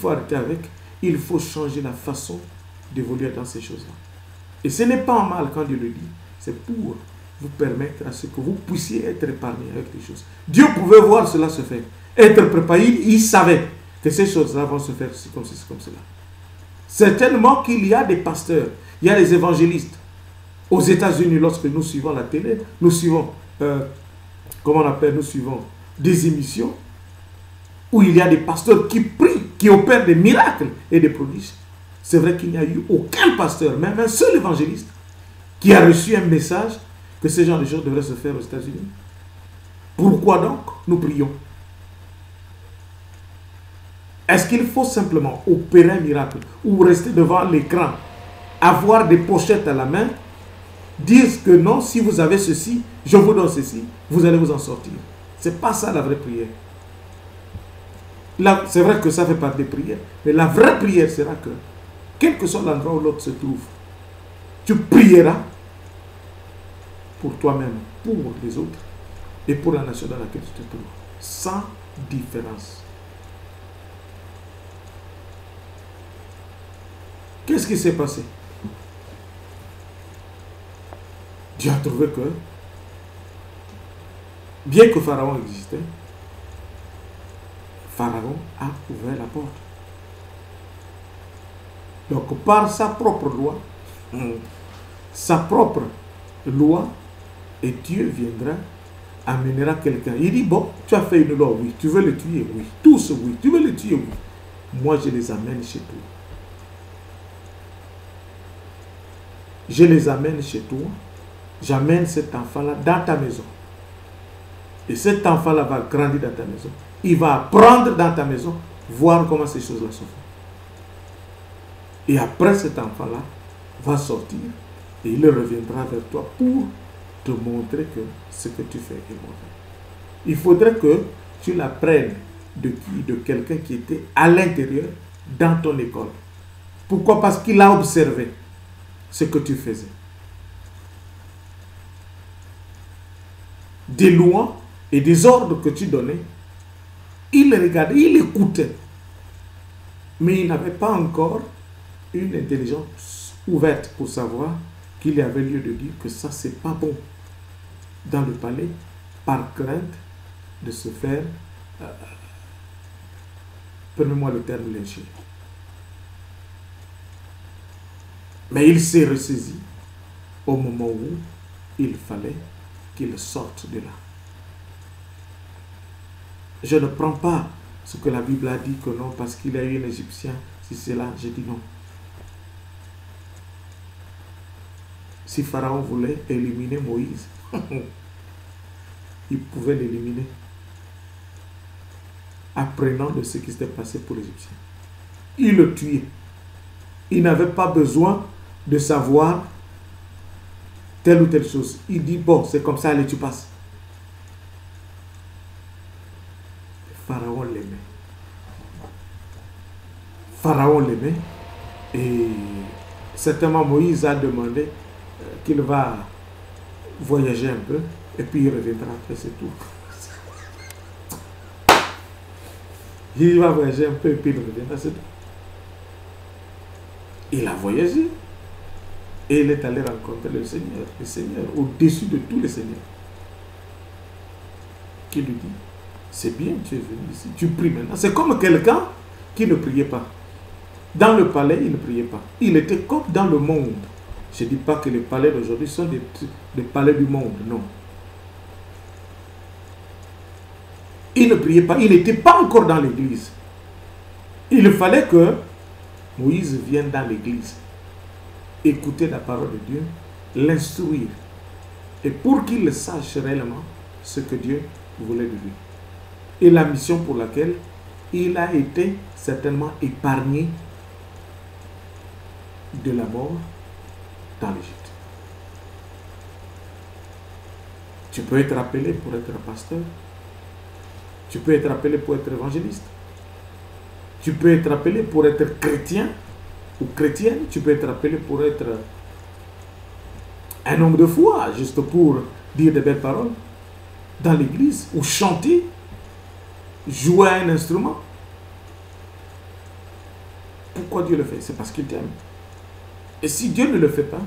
arrêter avec, il faut changer la façon d'évoluer dans ces choses-là. Et ce n'est pas mal quand Dieu le dit, c'est pour vous permettre à ce que vous puissiez être épargnés avec des choses. Dieu pouvait voir cela se faire, être préparé, il savait que ces choses-là vont se faire comme ceci, comme cela. Certainement qu'il y a des pasteurs, il y a des évangélistes. Aux États-Unis, lorsque nous suivons la télé, nous suivons, nous suivons des émissions où il y a des pasteurs qui prient, qui opèrent des miracles et des prodiges. C'est vrai qu'il n'y a eu aucun pasteur, même un seul évangéliste, qui a reçu un message que ce genre de choses devraient se faire aux États-Unis. Pourquoi donc nous prions? Est-ce qu'il faut simplement opérer un miracle ou rester devant l'écran, avoir des pochettes à la main, dire que non, si vous avez ceci, je vous donne ceci, vous allez vous en sortir? Ce n'est pas ça la vraie prière. C'est vrai que ça fait partie des prières, mais la vraie prière sera que, quel que soit l'endroit où l'autre se trouve, tu prieras pour toi-même, pour les autres et pour la nation dans laquelle tu te trouves, sans différence. Qu'est-ce qui s'est passé? Dieu a trouvé que, bien que Pharaon existait, Pharaon a ouvert la porte. Donc, par sa propre loi, et Dieu viendra, amènera quelqu'un. Il dit, bon, tu as fait une loi, oui. Tu veux le tuer, oui. Tous, oui. Tu veux le tuer, oui. Moi, je les amène chez toi. Je les amène chez toi. j'amène cet enfant-là dans ta maison. Et cet enfant-là va grandir dans ta maison. Il va apprendre dans ta maison, voir comment ces choses-là se font. Et après, cet enfant-là va sortir et il reviendra vers toi pour te montrer que ce que tu fais est mauvais. Il faudrait que tu l'apprennes de qui? De quelqu'un qui était à l'intérieur dans ton école. Pourquoi? Parce qu'il a observé ce que tu faisais. Des lois et des ordres que tu donnais, il regardait, il écoutait. Mais il n'avait pas encore une intelligence ouverte pour savoir qu'il y avait lieu de dire que ça, c'est pas bon dans le palais, par crainte de se faire, permets-moi le terme, lyncher. Mais il s'est ressaisi au moment où il fallait qu'il sorte de là. Je ne prends pas ce que la Bible a dit que non, parce qu'il y a eu un Égyptien, si c'est là, je dis non. Si Pharaon voulait éliminer Moïse, il pouvait l'éliminer, apprenant de ce qui s'était passé pour l'Égyptien. Il le tuait. Il n'avait pas besoin de savoir telle ou telle chose. Il dit, bon, c'est comme ça, allez, tu passes. Pharaon l'aimait. Pharaon l'aimait. Et certainement Moïse a demandé qu'il va voyager un peu et puis il reviendra après, c'est tout. Il va voyager un peu et puis il reviendra, c'est tout. Il a voyagé et il est allé rencontrer le Seigneur au-dessus de tous les seigneurs, qui lui dit, c'est bien, tu es venu ici, tu pries maintenant. C'est comme quelqu'un qui ne priait pas. Dans le palais, il ne priait pas. Il était comme dans le monde. Je ne dis pas que les palais d'aujourd'hui sont des palais du monde, non. Il ne priait pas, il n'était pas encore dans l'église. Il fallait que Moïse vienne dans l'église, écouter la parole de Dieu, l'instruire, et pour qu'il sache réellement ce que Dieu voulait de lui. Et la mission pour laquelle il a été certainement épargné de la mort dans l'Égypte. Tu peux être appelé pour être pasteur. Tu peux être appelé pour être évangéliste. Tu peux être appelé pour être chrétien ou chrétienne. Tu peux être appelé pour être un homme de foi, juste pour dire de belles paroles dans l'église, ou chanter, jouer à un instrument. Pourquoi Dieu le fait? C'est parce qu'il t'aime. Et si Dieu ne le fait pas,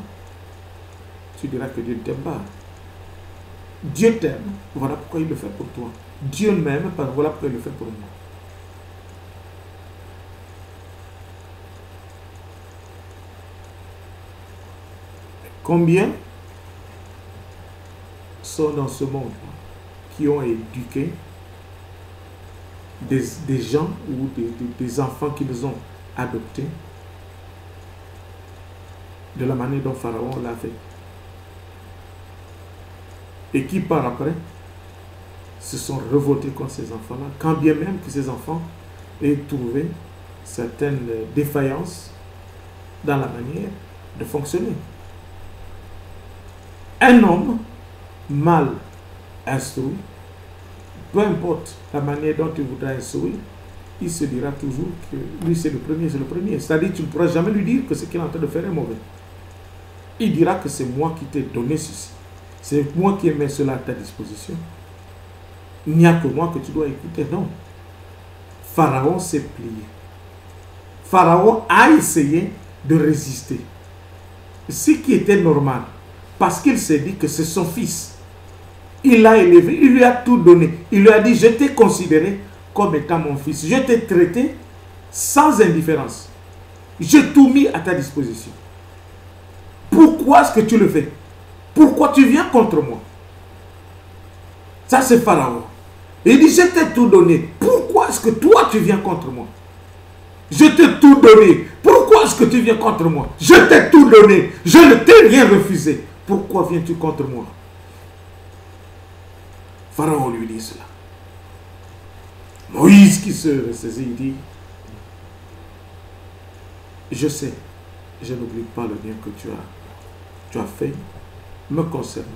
tu diras que Dieu ne t'aime pas. Dieu t'aime, voilà pourquoi il le fait pour toi. Dieu m'aime, voilà pourquoi il le fait pour moi. Combien sont dans ce monde qui ont éduqué des gens ou des enfants qu'ils ont adoptés de la manière dont Pharaon l'a fait, et qui par après se sont révoltés contre ces enfants-là, quand bien même que ces enfants aient trouvé certaines défaillances dans la manière de fonctionner. Un homme mal instruit, peu importe la manière dont tu voudras instruire, il se dira toujours que lui c'est le premier, c'est le premier. C'est-à-dire que tu ne pourras jamais lui dire que ce qu'il est en train de faire est mauvais. Il dira que c'est moi qui t'ai donné ceci. C'est moi qui ai mis cela à ta disposition. Il n'y a que moi que tu dois écouter. Non. Pharaon s'est plié. Pharaon a essayé de résister. Ce qui était normal. Parce qu'il s'est dit que c'est son fils. Il l'a élevé, il lui a tout donné. Il lui a dit, je t'ai considéré comme étant mon fils. Je t'ai traité sans indifférence. J'ai tout mis à ta disposition. Pourquoi est-ce que tu le fais? Pourquoi tu viens contre moi? Ça c'est Pharaon. Il dit, je t'ai tout donné. Pourquoi est-ce que toi tu viens contre moi? Je t'ai tout donné. Pourquoi est-ce que tu viens contre moi? Je t'ai tout donné. Je ne t'ai rien refusé. Pourquoi viens-tu contre moi? Pharaon lui dit cela. Moïse qui se ressaisit, il dit, je sais, je n'oublie pas le bien que tu as fait me concernant,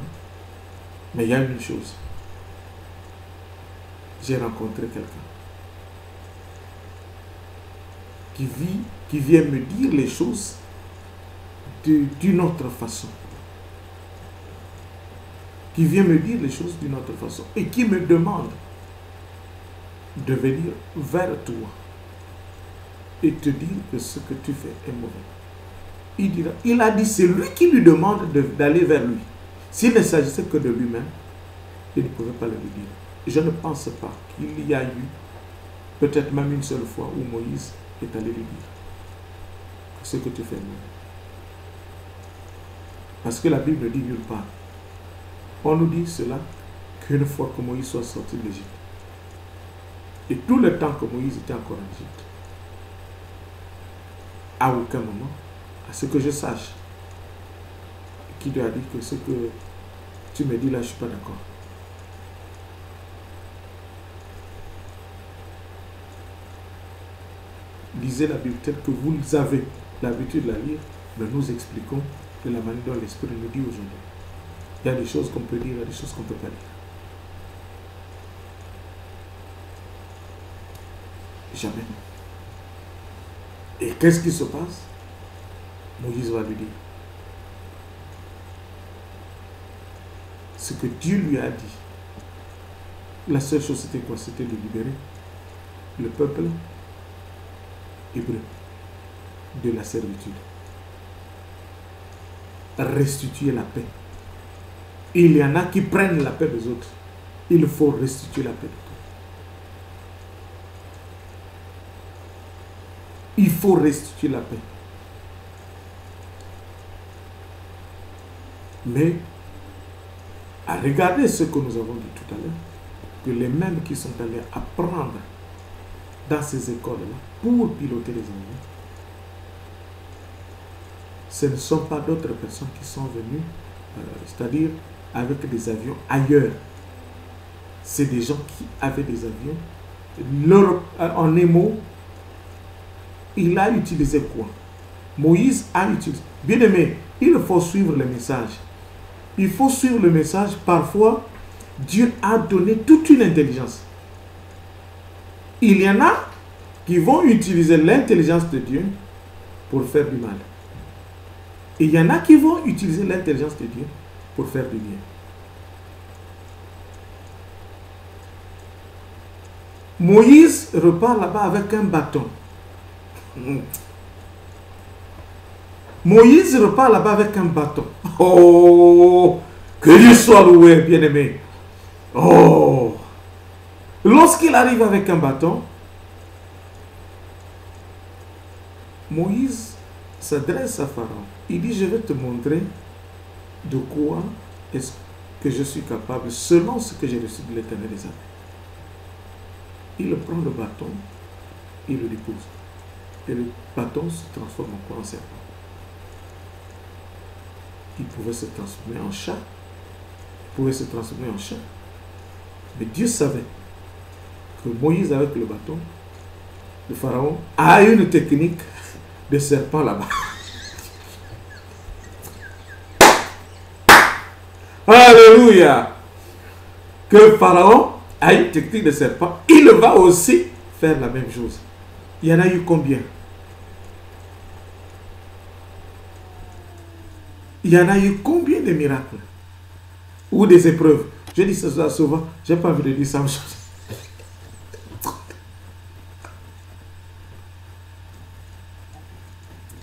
mais il y a une chose. J'ai rencontré quelqu'un qui vient me dire les choses d'une autre façon. Qui vient me dire les choses d'une autre façon et qui me demande de venir vers toi et te dire que ce que tu fais est mauvais. Il a dit, c'est lui qui lui demande d'aller vers lui. S'il ne s'agissait que de lui-même, il ne pouvait pas le lui dire. Je ne pense pas qu'il y a eu, peut-être même une seule fois, où Moïse est allé lui dire que ce que tu fais est mauvais. Parce que la Bible ne dit nulle part. On nous dit cela qu'une fois que Moïse soit sorti de l'Égypte. Et tout le temps que Moïse était encore en Égypte, à aucun moment, à ce que je sache, qui lui a dit que ce que tu me dis là, je ne suis pas d'accord. Lisez la Bible telle que vous avez l'habitude de la lire, mais nous expliquons de la manière dont l'Esprit nous dit aujourd'hui. Il y a des choses qu'on peut dire, il y a des choses qu'on ne peut pas dire. Jamais. Et qu'est-ce qui se passe? Moïse va lui dire ce que Dieu lui a dit. La seule chose c'était quoi? C'était de libérer le peuple hébreu de la servitude. Restituer la paix. Il y en a qui prennent la paix des autres. Il faut restituer la paix de toi. Il faut restituer la paix. Mais, à regarder ce que nous avons dit tout à l'heure, que les mêmes qui sont allés apprendre dans ces écoles-là pour piloter les avions, ce ne sont pas d'autres personnes qui sont venues, c'est-à-dire avec des avions ailleurs. C'est des gens qui avaient des avions. En émo, il a utilisé quoi? Moïse a utilisé. Bien aimé, il faut suivre le message. Il faut suivre le message. Parfois, Dieu a donné toute une intelligence. Il y en a qui vont utiliser l'intelligence de Dieu pour faire du mal. Et il y en a qui vont utiliser l'intelligence de Dieu pour faire du bien. Moïse repart là-bas avec un bâton. Moïse repart là-bas avec un bâton. Oh, que Dieu soit loué, bien-aimé. Oh, lorsqu'il arrive avec un bâton, Moïse s'adresse à Pharaon. Il dit, je vais te montrer de quoi est-ce que je suis capable selon ce que j'ai reçu de l'Éternel des armées. Il prend le bâton, il le dépose. Et le bâton se transforme en serpent. Il pouvait se transformer en chat. Il pouvait se transformer en chat. Mais Dieu savait que Moïse, avec le bâton, le Pharaon, a une technique de serpent là-bas. Alléluia! Que Pharaon a une technique de serpent, il va aussi faire la même chose. Il y en a eu combien? Il y en a eu combien de miracles? Ou des épreuves? Je dis ça souvent, je n'ai pas envie de dire ça.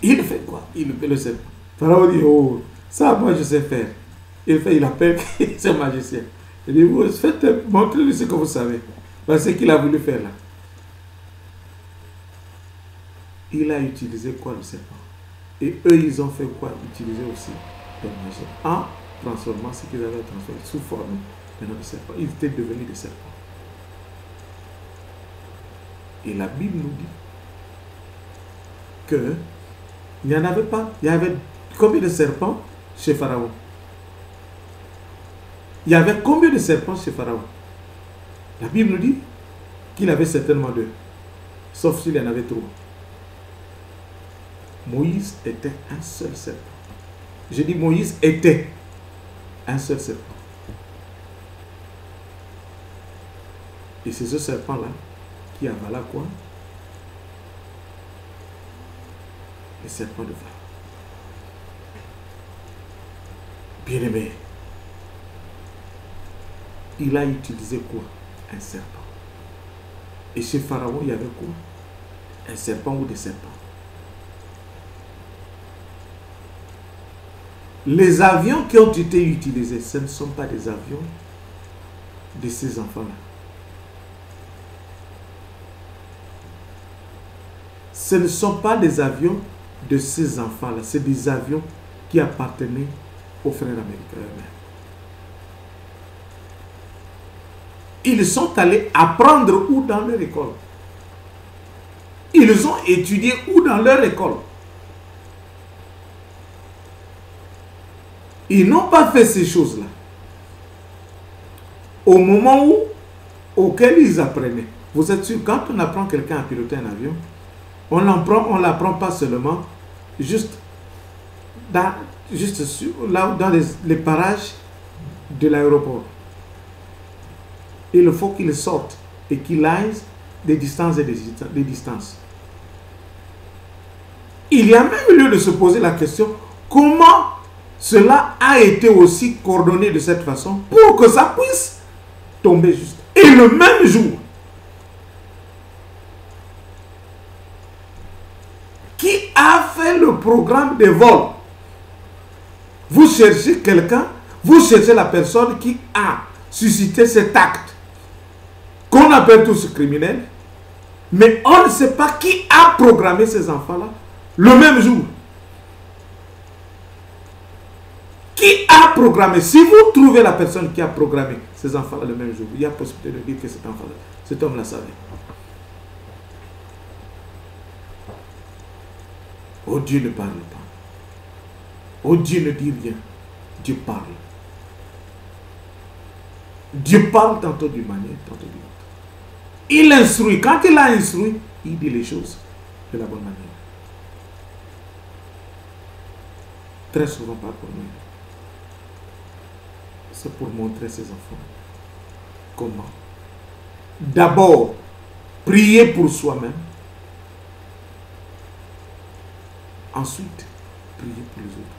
Il fait quoi? Il fait le serpent. Pharaon dit, oh, ça moi je sais faire. Il appelle ce magicien. Il dit, vous faites, montrez-lui ce que vous savez. Parce ce qu'il a voulu faire là. Il a utilisé quoi le serpent? Et eux, ils ont fait quoi? Utiliser aussi la magie en transformant ce qu'ils avaient transformé sous forme de serpent. Ils étaient devenus des serpents. Et la Bible nous dit que il n'y en avait pas. Il y avait combien de serpents chez Pharaon? Il y avait combien de serpents chez Pharaon? La Bible nous dit qu'il avait certainement 2. Sauf s'il y en avait 3. Moïse était un seul serpent. Je dis Moïse était un seul serpent. Et c'est ce serpent-là qui avala quoi? Le serpent de Pharaon. Bien-aimé, il a utilisé quoi? Un serpent. Et chez Pharaon, il y avait quoi? Un serpent ou des serpents. Les avions qui ont été utilisés, ce ne sont pas des avions de ces enfants-là. Ce ne sont pas des avions de ces enfants-là. C'est des avions qui appartenaient aux frères américains eux-mêmes. Ils sont allés apprendre où dans leur école? Ils ont étudié où dans leur école? Ils n'ont pas fait ces choses-là au moment auquel ils apprenaient. Vous êtes sûr, quand on apprend quelqu'un à piloter un avion, on ne l'apprend pas seulement juste là, dans les parages de l'aéroport. Il faut qu'il sorte et qu'il aille des distances et des distances. Il y a même lieu de se poser la question, comment cela a été aussi coordonné de cette façon pour que ça puisse tomber juste. Et le même jour, qui a fait le programme de vol? Vous cherchez quelqu'un, vous cherchez la personne qui a suscité cet acte qu'on appelle tous criminels, mais on ne sait pas qui a programmé ces enfants-là le même jour. Qui a programmé? Si vous trouvez la personne qui a programmé ces enfants-là le même jour, il y a possibilité de dire que cet enfant-là, cet homme-là savait. Oh, Dieu ne parle pas. Oh, Dieu ne dit rien. Dieu parle. Dieu parle tantôt d'une manière, tantôt d'une autre. Il instruit. Quand il a instruit, il dit les choses de la bonne manière. Très souvent, pas pour nous. C'est pour montrer ses enfants comment d'abord prier pour soi-même, ensuite prier pour les autres.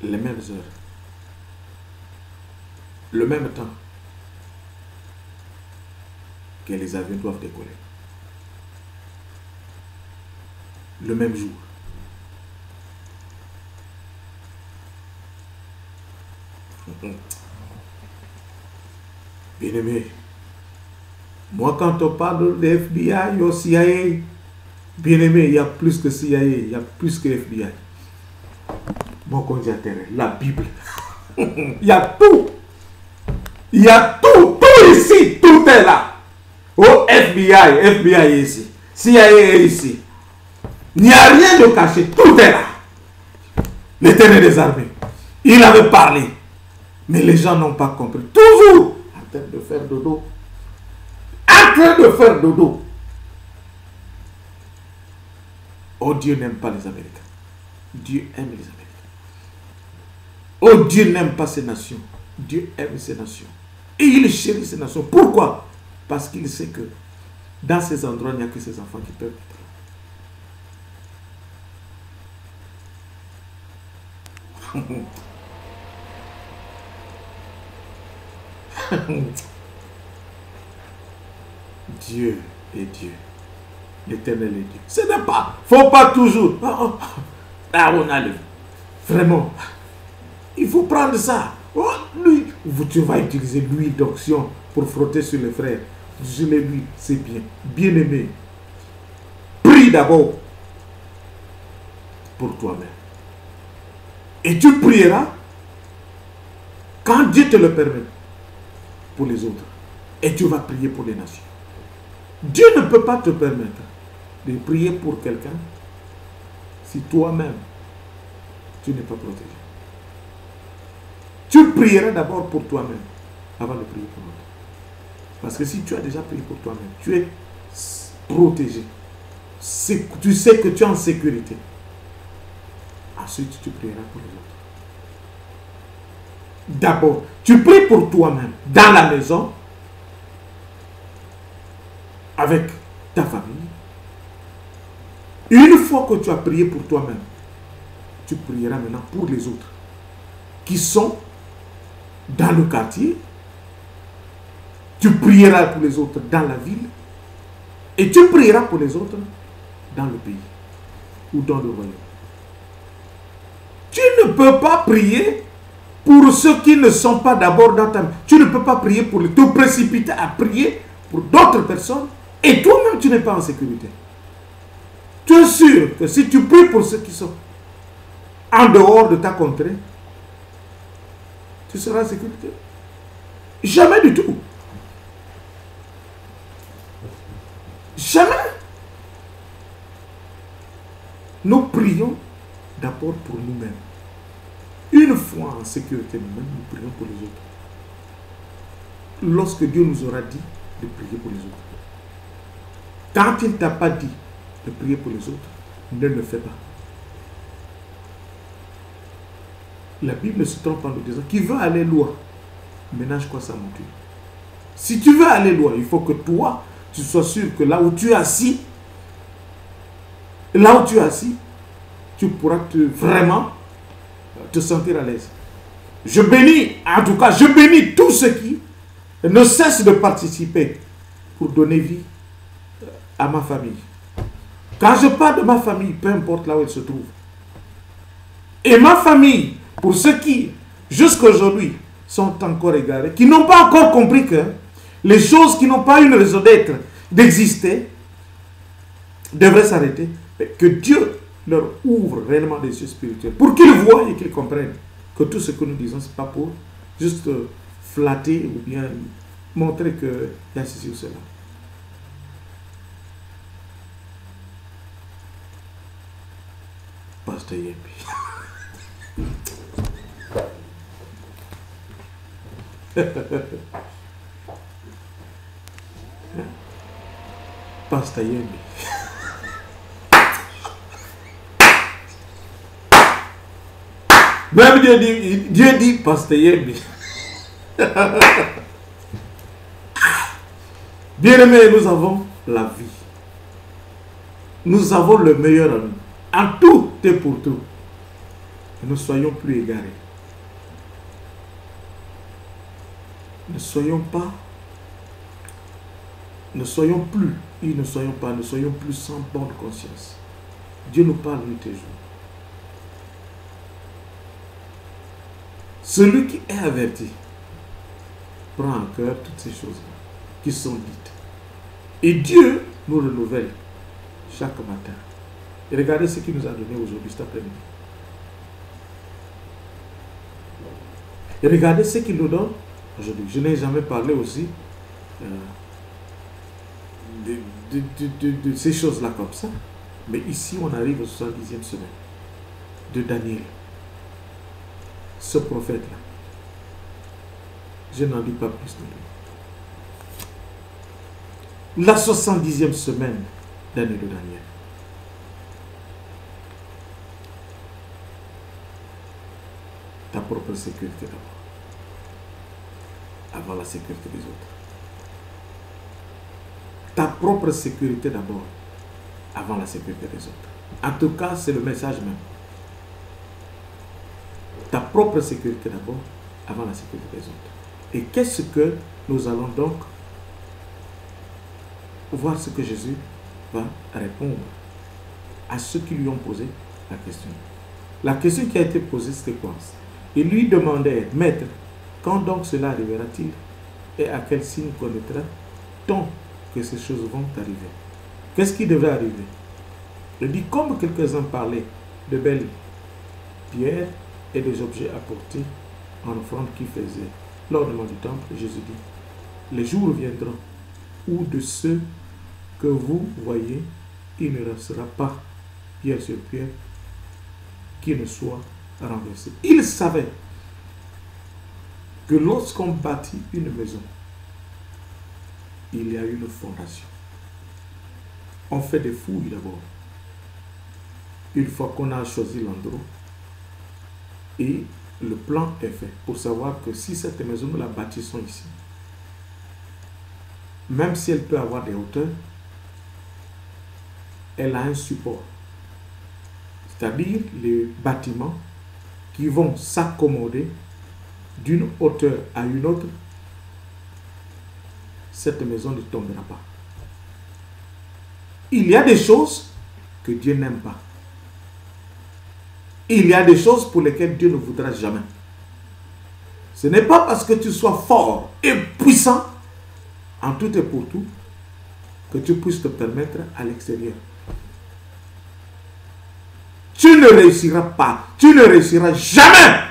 Les mêmes heures, le même temps que les avions doivent décoller. Le même jour. Bien-aimé, moi quand on parle de FBI ou CIA, bien-aimé, il y a plus que CIA, il y a plus que FBI. Mon conditeur, la Bible, il y a tout. Il y a tout, tout ici, tout est là. Oh, FBI est ici, CIA est ici. Il n'y a rien de caché, tout est là. L'Éternel des armées, il avait parlé, mais les gens n'ont pas compris. Toujours en train de faire dodo. En train de faire dodo. Oh, Dieu n'aime pas les Américains. Dieu aime les Américains. Oh, Dieu n'aime pas ces nations. Dieu aime ces nations. Et il chérit ces nations. Pourquoi? Parce qu'il sait que dans ces endroits, il n'y a que ces enfants qui peuvent être là. Dieu est Dieu. L'Éternel est Dieu. Ce n'est pas. Faut pas toujours. Ah, on a le. Vraiment. Il faut prendre ça. Oh, lui. Tu vas utiliser l'huile d'onction pour frotter sur les frères. Sur les huiles, c'est bien. Bien aimé. Prie d'abord pour toi-même. Et tu prieras quand Dieu te le permet pour les autres. Et tu vas prier pour les nations. Dieu ne peut pas te permettre de prier pour quelqu'un si toi-même, tu n'es pas protégé. Tu prieras d'abord pour toi-même avant de prier pour l'autre. Parce que si tu as déjà prié pour toi-même, tu es protégé. Tu sais que tu es en sécurité. Ensuite, tu prieras pour les autres. D'abord, tu pries pour toi-même dans la maison, avec ta famille. Une fois que tu as prié pour toi-même, tu prieras maintenant pour les autres qui sont dans le quartier. Tu prieras pour les autres dans la ville. Et tu prieras pour les autres dans le pays ou dans le royaume. Tu ne peux pas prier pour ceux qui ne sont pas d'abord dans ta vie. Tu ne peux pas prier pour te précipiter à prier pour d'autres personnes et toi-même tu n'es pas en sécurité. Tu es sûr que si tu pries pour ceux qui sont en dehors de ta contrée, tu seras en sécurité? Jamais du tout. Jamais. Nous prions d'abord pour nous-mêmes. Une fois en sécurité nous-mêmes, nous prions pour les autres. Lorsque Dieu nous aura dit de prier pour les autres. Quand il ne t'a pas dit de prier pour les autres, ne le fais pas. La Bible se trompe en nous disant qui veut aller loin, ménage quoi sa monture. Si tu veux aller loin, il faut que toi, tu sois sûr que là où tu es assis, tu pourras vraiment te sentir à l'aise. Je bénis, en tout cas, je bénis tous ceux qui ne cessent de participer pour donner vie à ma famille. Quand je parle de ma famille, peu importe là où elle se trouve. Et ma famille, pour ceux qui, jusqu'à aujourd'hui, sont encore égarés, qui n'ont pas encore compris que les choses qui n'ont pas une raison d'être, d'exister, devraient s'arrêter, que Dieu leur ouvre réellement des yeux spirituels, pour qu'ils voient et qu'ils comprennent que tout ce que nous disons, ce n'est pas pour juste flatter ou bien montrer qu'il y a ceci ou cela. Pasteur Yembi. Pasteur Yembi. Même Dieu dit Pasteur Yembi. Bien-aimés, nous avons la vie. Nous avons le meilleur en nous. En tout et pour tout. Ne soyons plus égarés. Ne soyons plus sans bonne conscience. Dieu nous parle nuit et jour. Celui qui est averti prend en cœur toutes ces choses-là qui sont dites. Et Dieu nous renouvelle chaque matin. Et regardez ce qu'il nous a donné aujourd'hui, cet après-midi. Et regardez ce qu'il nous donne aujourd'hui. Je n'ai jamais parlé aussi de ces choses-là comme ça. Mais ici, on arrive au 70e semaine de Daniel. Ce prophète-là. Je n'en dis pas plus de lui. La 70e semaine d'année de Daniel. Ta propre sécurité d'abord. Avant la sécurité des autres. Ta propre sécurité d'abord. Avant la sécurité des autres. En tout cas, c'est le message même. Ta propre sécurité d'abord, avant la sécurité des autres. Et qu'est-ce que nous allons donc voir ce que Jésus va répondre à ceux qui lui ont posé la question. La question qui a été posée, c'était quoi? Il lui demandait, Maître, quand donc cela arrivera-t-il et à quel signe connaîtra-t-on que ces choses vont arriver? Qu'est-ce qui devrait arriver? Il dit, comme quelques-uns parlaient de belles pierres et des objets apportés en offrande qui faisaient l'ornement du temple, Jésus dit, les jours viendront où de ceux que vous voyez il ne restera pas pierre sur pierre qui ne soit renversé. Il savait que lorsqu'on bâtit une maison, il y a une fondation. On fait des fouilles d'abord. Une fois qu'on a choisi l'endroit et le plan est fait pour savoir que si cette maison, nous la bâtissons ici, même si elle peut avoir des hauteurs, elle a un support. C'est-à-dire les bâtiments qui vont s'accommoder d'une hauteur à une autre. Cette maison ne tombera pas. Il y a des choses que Dieu n'aime pas. Il y a des choses pour lesquelles Dieu ne voudra jamais. Ce n'est pas parce que tu sois fort et puissant en tout et pour tout que tu puisses te permettre à l'extérieur. Tu ne réussiras pas. Tu ne réussiras jamais.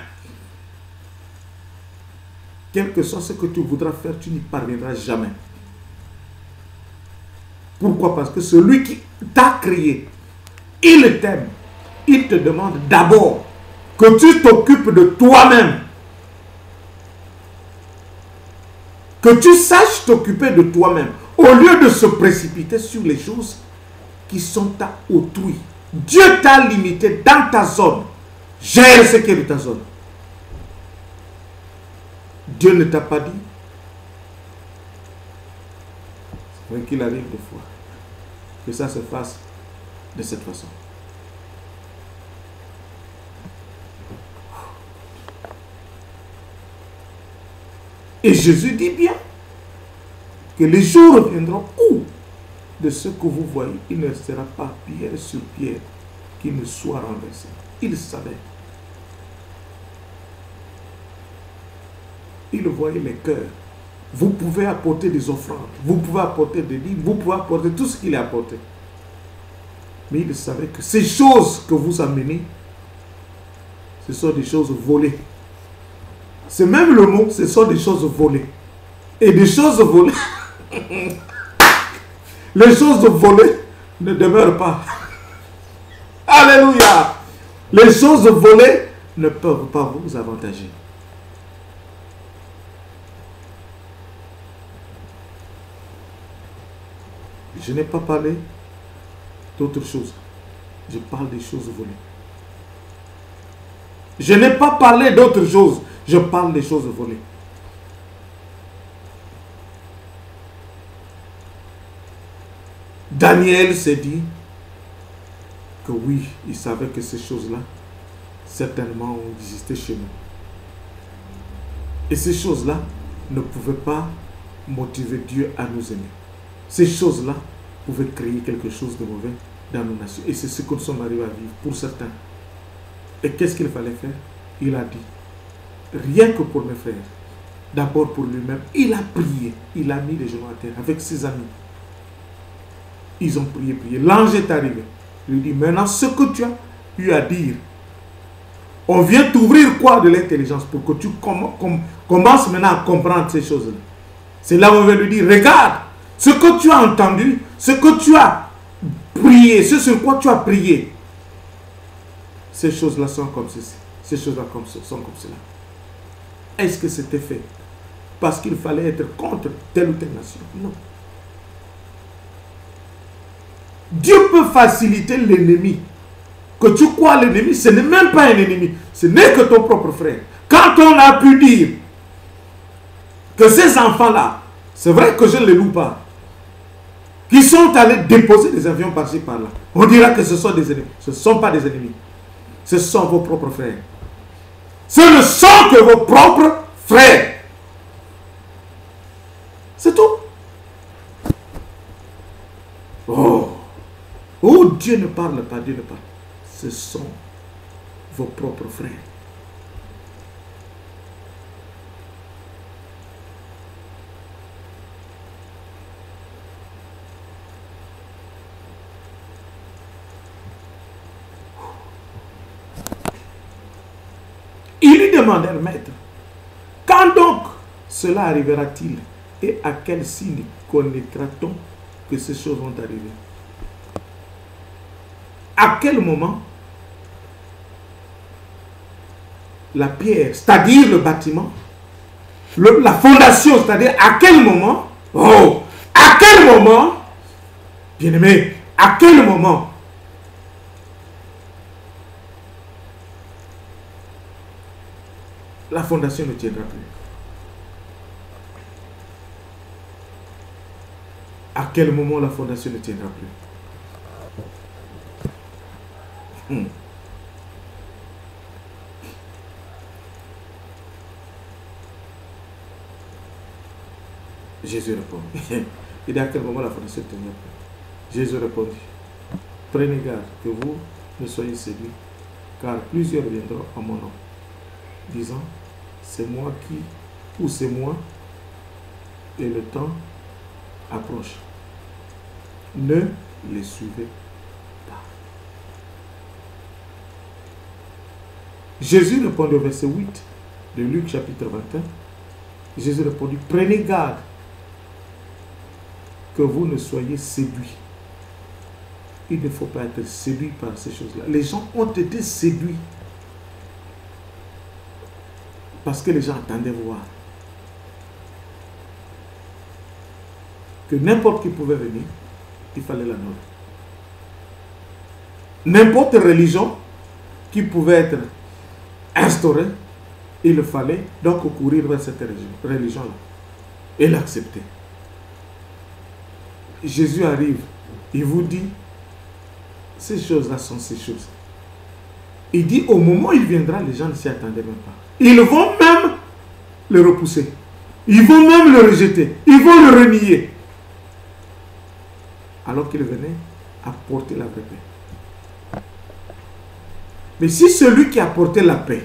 Quel que soit ce que tu voudras faire, tu n'y parviendras jamais. Pourquoi? Parce que celui qui t'a créé, il t'aime. Il te demande d'abord que tu t'occupes de toi-même. Que tu saches t'occuper de toi-même. Au lieu de se précipiter sur les choses qui sont à autrui. Dieu t'a limité dans ta zone. Gère ce qui est de ta zone. Dieu ne t'a pas dit. C'est vrai qu'il arrive des fois que ça se fasse de cette façon. Et Jésus dit bien que les jours viendront où de ce que vous voyez, il ne sera pas pierre sur pierre qui ne soit renversé. Il savait. Il voyait les cœurs. Vous pouvez apporter des offrandes, vous pouvez apporter des livres, vous pouvez apporter tout ce qu'il a apporté. Mais il savait que ces choses que vous amenez, ce sont des choses volées. C'est même le mot, ce sont des choses volées. Et des choses volées, les choses volées ne demeurent pas. Alléluia. Les choses volées ne peuvent pas vous avantager. Je n'ai pas parlé d'autre chose. Je parle des choses volées. Je n'ai pas parlé d'autre chose. Je parle des choses volées. Daniel s'est dit que oui, il savait que ces choses-là, certainement, ont existé chez nous. Et ces choses-là ne pouvaient pas motiver Dieu à nous aimer. Ces choses-là pouvaient créer quelque chose de mauvais dans nos nations. Et c'est ce que nous sommes arrivés à vivre pour certains. Et qu'est-ce qu'il fallait faire? Il a dit, rien que pour mes frères, d'abord pour lui-même, il a prié. Il a mis les genoux à terre avec ses amis. Ils ont prié, prié. L'ange est arrivé. Il lui dit, maintenant ce que tu as eu à dire, on vient t'ouvrir quoi de l'intelligence pour que tu commences maintenant à comprendre ces choses-là. C'est là où on va lui dire, regarde, ce que tu as entendu, ce que tu as prié, ce sur quoi tu as prié, ces choses-là sont comme ceci. Ces choses-là sont comme cela. Est-ce que c'était fait parce qu'il fallait être contre telle ou telle nation? Non. Dieu peut faciliter l'ennemi. Que tu crois l'ennemi, ce n'est même pas un ennemi. Ce n'est que ton propre frère. Quand on a pu dire que ces enfants-là, c'est vrai que je ne les loue pas, qui sont allés déposer des avions par-ci par-là, on dira que ce sont des ennemis. Ce ne sont pas des ennemis. Ce sont vos propres frères. Ce ne sont que vos propres frères. C'est tout. Oh. Oh, Dieu ne parle pas, Dieu ne parle. Ce sont vos propres frères. Ils lui demandèrent, maître, quand donc cela arrivera-t-il et à quel signe connaîtra-t-on que ces choses vont arriver? à quel moment la pierre, c'est-à-dire le bâtiment, la fondation, c'est-à-dire à quel moment, oh, à quel moment, bien-aimé, à quel moment la fondation ne tiendra plus? À quel moment la fondation ne tiendra plus? Jésus répond. Il dit à quel moment la fondation ne tiendra plus? Jésus répondit, prenez garde que vous ne soyez séduits, car plusieurs viendront en mon nom, disant, c'est moi qui, ou c'est moi, et le temps approche. Ne les suivez pas. Jésus répondit au verset 8 de Luc chapitre 21. Jésus répondit, prenez garde que vous ne soyez séduits. Il ne faut pas être séduit par ces choses-là. Les gens ont été séduits parce que les gens attendaient voir que n'importe qui pouvait venir, il fallait la noter. N'importe religion qui pouvait être instaurée, il fallait donc courir vers cette religion-là et l'accepter. Jésus arrive, il vous dit, ces choses-là sont ces choses. Il dit, au moment où il viendra, les gens ne s'y attendaient même pas. Ils vont même le repousser. Ils vont même le rejeter. Ils vont le renier. Alors qu'il venait apporter la vraie paix. Mais si celui qui a apporté la paix,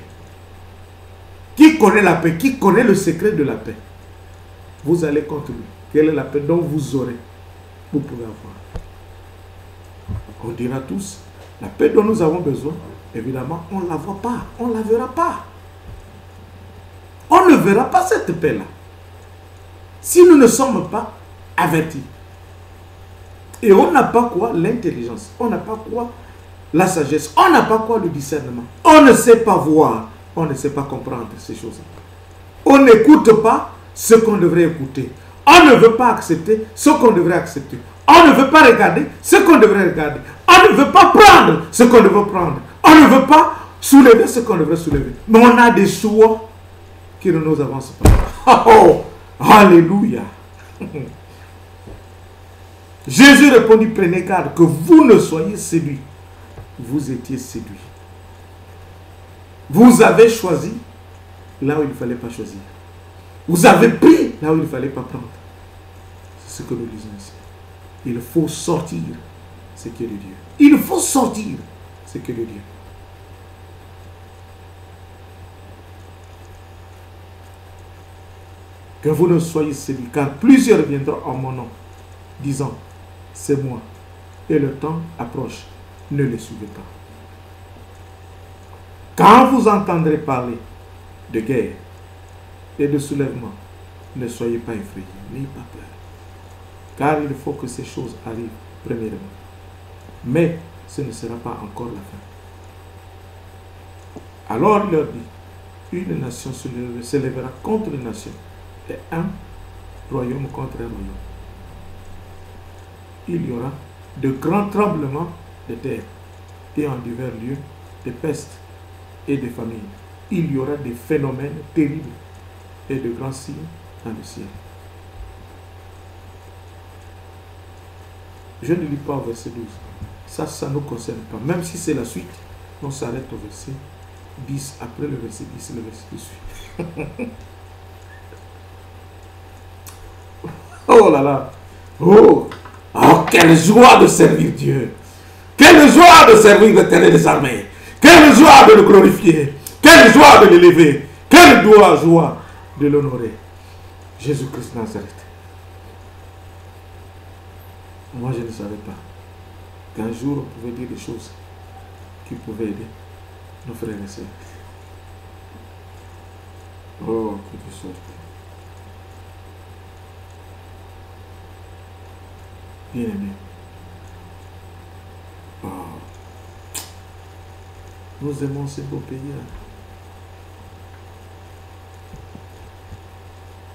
qui connaît la paix, qui connaît le secret de la paix, vous allez contre lui. Quelle est la paix dont vous aurez? Vous pouvez avoir. On dira tous, la paix dont nous avons besoin, évidemment, on ne la voit pas, on ne la verra pas. On ne verra pas cette paix-là. Si nous ne sommes pas avertis. Et on n'a pas quoi? L'intelligence. On n'a pas quoi? La sagesse. On n'a pas quoi? Le discernement. On ne sait pas voir. On ne sait pas comprendre ces choses-là. On n'écoute pas ce qu'on devrait écouter. On ne veut pas accepter ce qu'on devrait accepter. On ne veut pas regarder ce qu'on devrait regarder. On ne veut pas prendre ce qu'on devrait prendre. On ne veut pas soulever ce qu'on devrait soulever. Mais on a des choix qui ne nous avancent pas. Oh, alléluia. Jésus répondit, prenez garde que vous ne soyez séduits. Vous étiez séduits. Vous avez choisi là où il ne fallait pas choisir. Vous avez pris là où il ne fallait pas prendre. C'est ce que nous disons ici. Il faut sortir ce qui est de Dieu. Il faut sortir ce qui est de Dieu. Que vous ne soyez séduits, car plusieurs viendront en mon nom, disant, c'est moi, et le temps approche. Ne les suivez pas. Quand vous entendrez parler de guerre et de soulèvement, ne soyez pas effrayés, n'ayez pas peur. Car il faut que ces choses arrivent premièrement. Mais ce ne sera pas encore la fin. Alors il leur dit, une nation se lèvera contre une nation, et un royaume contre un royaume. Il y aura de grands tremblements de terre, et en divers lieux, des pestes et des famines. Il y aura des phénomènes terribles et de grands signes dans le ciel. Je ne lis pas au verset 12. Ça ne nous concerne pas. Même si c'est la suite, on s'arrête au verset 10. Après le verset 10, le verset qui suit. Oh là là. Oh, quelle joie de servir Dieu. Quelle joie de servir l'Éternel des armées. Quelle joie de le glorifier. Quelle joie de l'élever. Quelle joie de l'honorer. Jésus-Christ Nazareth. Moi, je ne savais pas qu'un jour, on pouvait dire des choses qui pouvaient aider nos frères et sœurs. Oh, que Dieu soit. Bien-aimé. Oh, Nous aimons ce beau pays.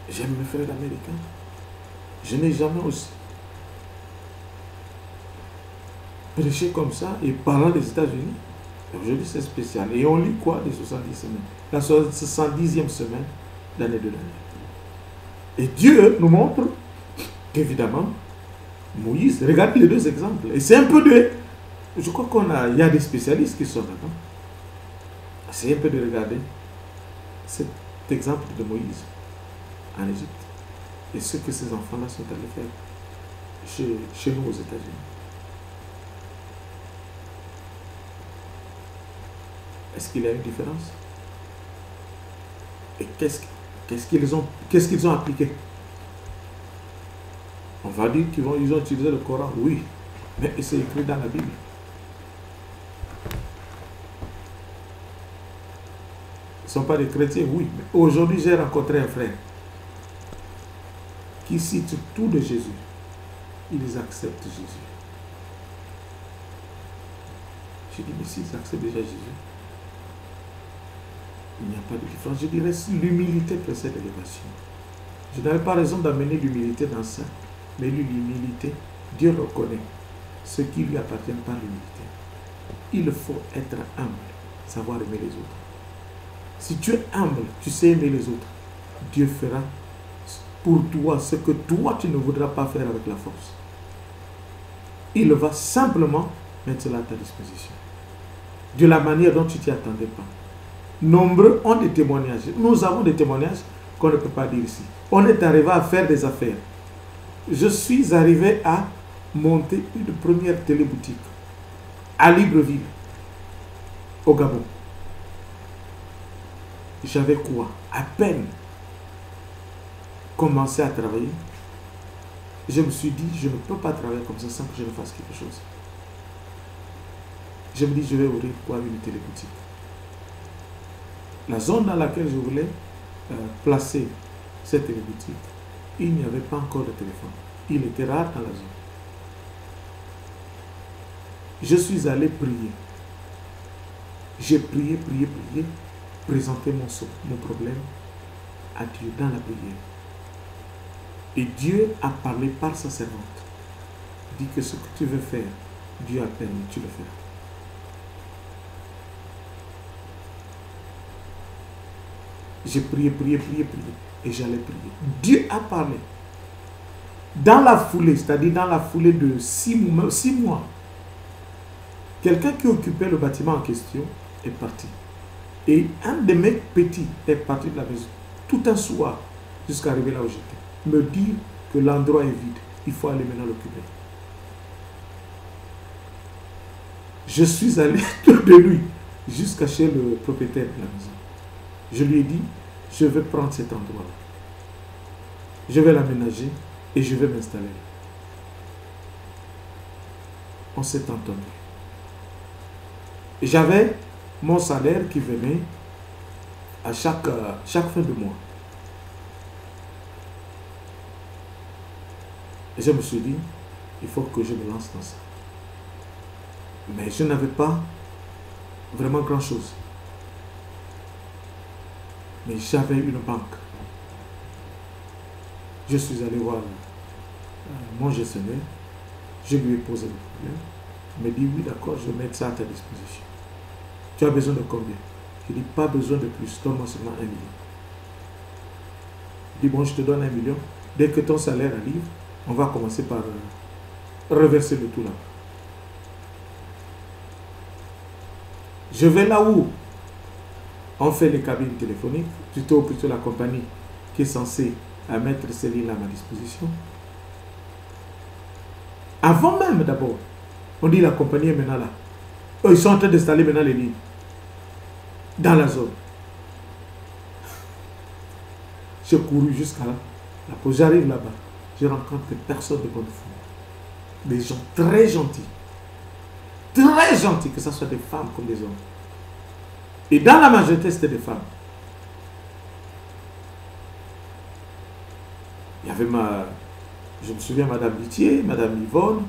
J'aime mes frères américains. Je n'ai jamais aussi prêché comme ça et parlant des États-Unis. Aujourd'hui, c'est spécial. Et on lit quoi des 70 semaines? La 70e semaine d'année de l'année. Et Dieu nous montre qu'évidemment, Moïse, regardez les deux exemples. Et c'est un peu de... Je crois il y a des spécialistes qui sont là-dedans. C'est un peu de regarder cet exemple de Moïse en Égypte et ce que ces enfants-là sont allés faire chez nous aux États-Unis. Est-ce qu'il y a une différence? Et qu'est-ce qu'ils ont appliqué? On va dire qu'ils ont utilisé le Coran, oui, mais c'est écrit dans la Bible. Ils ne sont pas des chrétiens, oui, mais aujourd'hui j'ai rencontré un frère qui cite tout de Jésus. Ils acceptent Jésus. Je dis, mais s'ils acceptent déjà Jésus, il n'y a pas de différence. Je dirais l'humilité précède l'élévation. Je n'avais pas raison d'amener l'humilité dans ça, mais l'humilité, Dieu reconnaît ce qui lui appartient par l'humilité. Il faut être humble, savoir aimer les autres. Si tu es humble, tu sais aimer les autres, Dieu fera pour toi ce que toi tu ne voudras pas faire avec la force. Il va simplement mettre cela à ta disposition. De la manière dont tu t'y attendais pas. Nombreux ont des témoignages. Nous avons des témoignages qu'on ne peut pas dire ici. On est arrivé à faire des affaires. Je suis arrivé à monter une première téléboutique à Libreville, au Gabon. J'avais quoi? À peine commencé à travailler. Je me suis dit, je ne peux pas travailler comme ça sans que je ne fasse quelque chose. Je me dis, je vais ouvrir quoi? Une téléboutique. La zone dans laquelle je voulais placer cette téléboutique, il n'y avait pas encore de téléphone. Il était rare dans la zone. Je suis allé prier. J'ai prié, présenté mon problème à Dieu dans la prière. Et Dieu a parlé par sa servante. Il dit que ce que tu veux faire, Dieu a permis, tu le feras. J'ai prié, et j'allais prier. Dieu a parlé. Dans la foulée, c'est-à-dire dans la foulée de 6 mois, quelqu'un qui occupait le bâtiment en question est parti. Et un de mes petits est parti de la maison, tout un soir, jusqu'à arriver là où j'étais. Me dire que l'endroit est vide, il faut aller maintenant l'occuper. Je suis allé de lui jusqu'à chez le propriétaire de la maison. Je lui ai dit, je vais prendre cet endroit-là. Je vais l'aménager et je vais m'installer. On s'est entendu. J'avais mon salaire qui venait à chaque fin de mois. Et je me suis dit, il faut que je me lance dans ça. Mais je n'avais pas vraiment grand-chose. Mais j'avais une banque. Je suis allé voir mon gestionnaire. Je lui ai posé le problème. Il m'a dit, oui, d'accord, je vais mettre ça à ta disposition. Tu as besoin de combien? Je dis, pas besoin de plus, donne-moi seulement 1 million. Il dit, bon, je te donne 1 million. Dès que ton salaire arrive, on va commencer par reverser le tout là. Je vais là où on fait les cabines téléphoniques, plutôt la compagnie qui est censée mettre ces lignes à ma disposition. Avant même d'abord, on dit la compagnie est maintenant là. Eux, ils sont en train d'installer maintenant les lignes dans la zone. J'ai couru jusqu'à là. J'arrive là-bas. Je rencontre des personnes de bonne foi. Des gens très gentils. Très gentils, que ce soit des femmes comme des hommes. Et dans la majorité, c'était des femmes. Il y avait je me souviens, Madame Litier, Madame Yvonne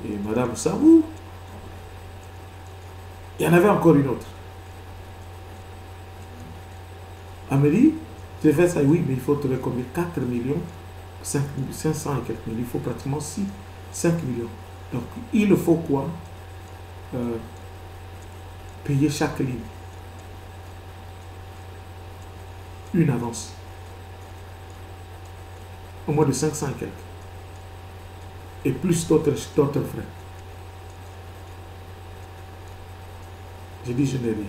et Madame Savou. Il y en avait encore une autre. Elle me dit, j'ai fait ça, oui, mais il faut trouver combien? 4 millions, 500 et quelques millions. Il faut pratiquement 5 millions. Donc, il faut quoi? Payer chaque ligne. Une avance. Au moins de 500 et quelques. Et plus d'autres frais. J'ai dit, je n'ai rien.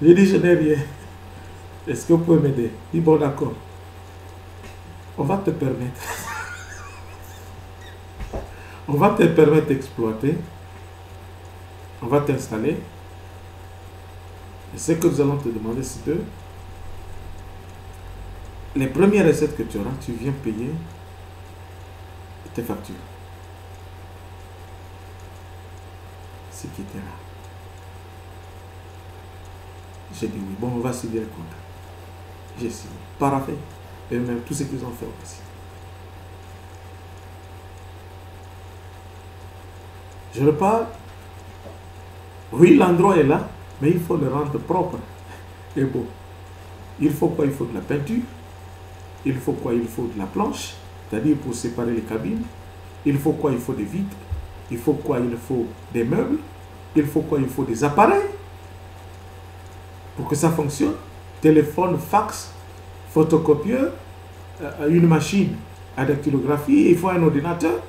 J'ai dit, je n'ai rien. Est-ce que vous pouvez m'aider? Il dit, bon, d'accord. On va te permettre. On va te permettre d'exploiter. On va t'installer. Et ce que nous allons te demander, c'est de... Les premières recettes que tu auras, tu viens payer tes factures. Ce qui était là. J'ai dit oui. Bon, on va signer le contrat. J'ai signé. Paraphé. Et même tout ce qu'ils ont fait aussi. Je repars. Oui, l'endroit est là, mais il faut le rendre propre et beau. Il faut quoi? Il faut de la peinture. Il faut quoi? Il faut de la planche, c'est-à-dire pour séparer les cabines. Il faut quoi? Il faut des vitres. Il faut quoi? Il faut des meubles. Il faut quoi? Il faut des appareils pour que ça fonctionne. Téléphone, fax, photocopieur, une machine à dactylographie. Il faut un ordinateur.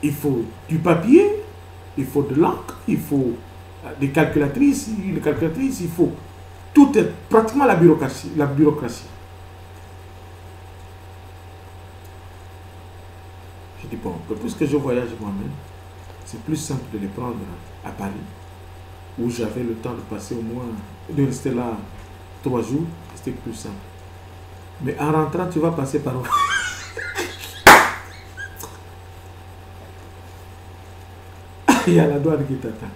Il faut du papier. Il faut de l'encre. Il faut des calculatrices. Une calculatrice, il faut... Tout est pratiquement la bureaucratie. Je dis, bon, puisque je voyage moi-même, c'est plus simple de les prendre à Paris, où j'avais le temps de passer au moins, de rester là 3 jours, c'était plus simple. Mais en rentrant, tu vas passer par où? Il y a la douane qui t'attend.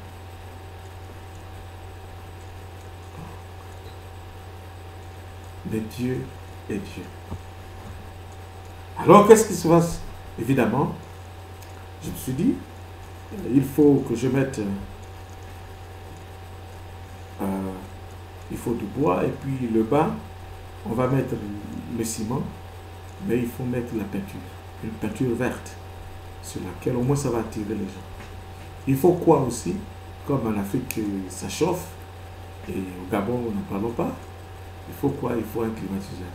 Mais Dieu est Dieu. Alors, qu'est-ce qui se passe? Évidemment, je me suis dit, il faut que je mette... il faut du bois, et puis le bas, on va mettre le ciment, mais il faut mettre la peinture, une peinture verte, sur laquelle au moins ça va attirer les gens. Il faut quoi aussi? Comme en Afrique, ça chauffe, et au Gabon, nous n'en parlons pas. Il faut quoi? Il faut un climatiseur.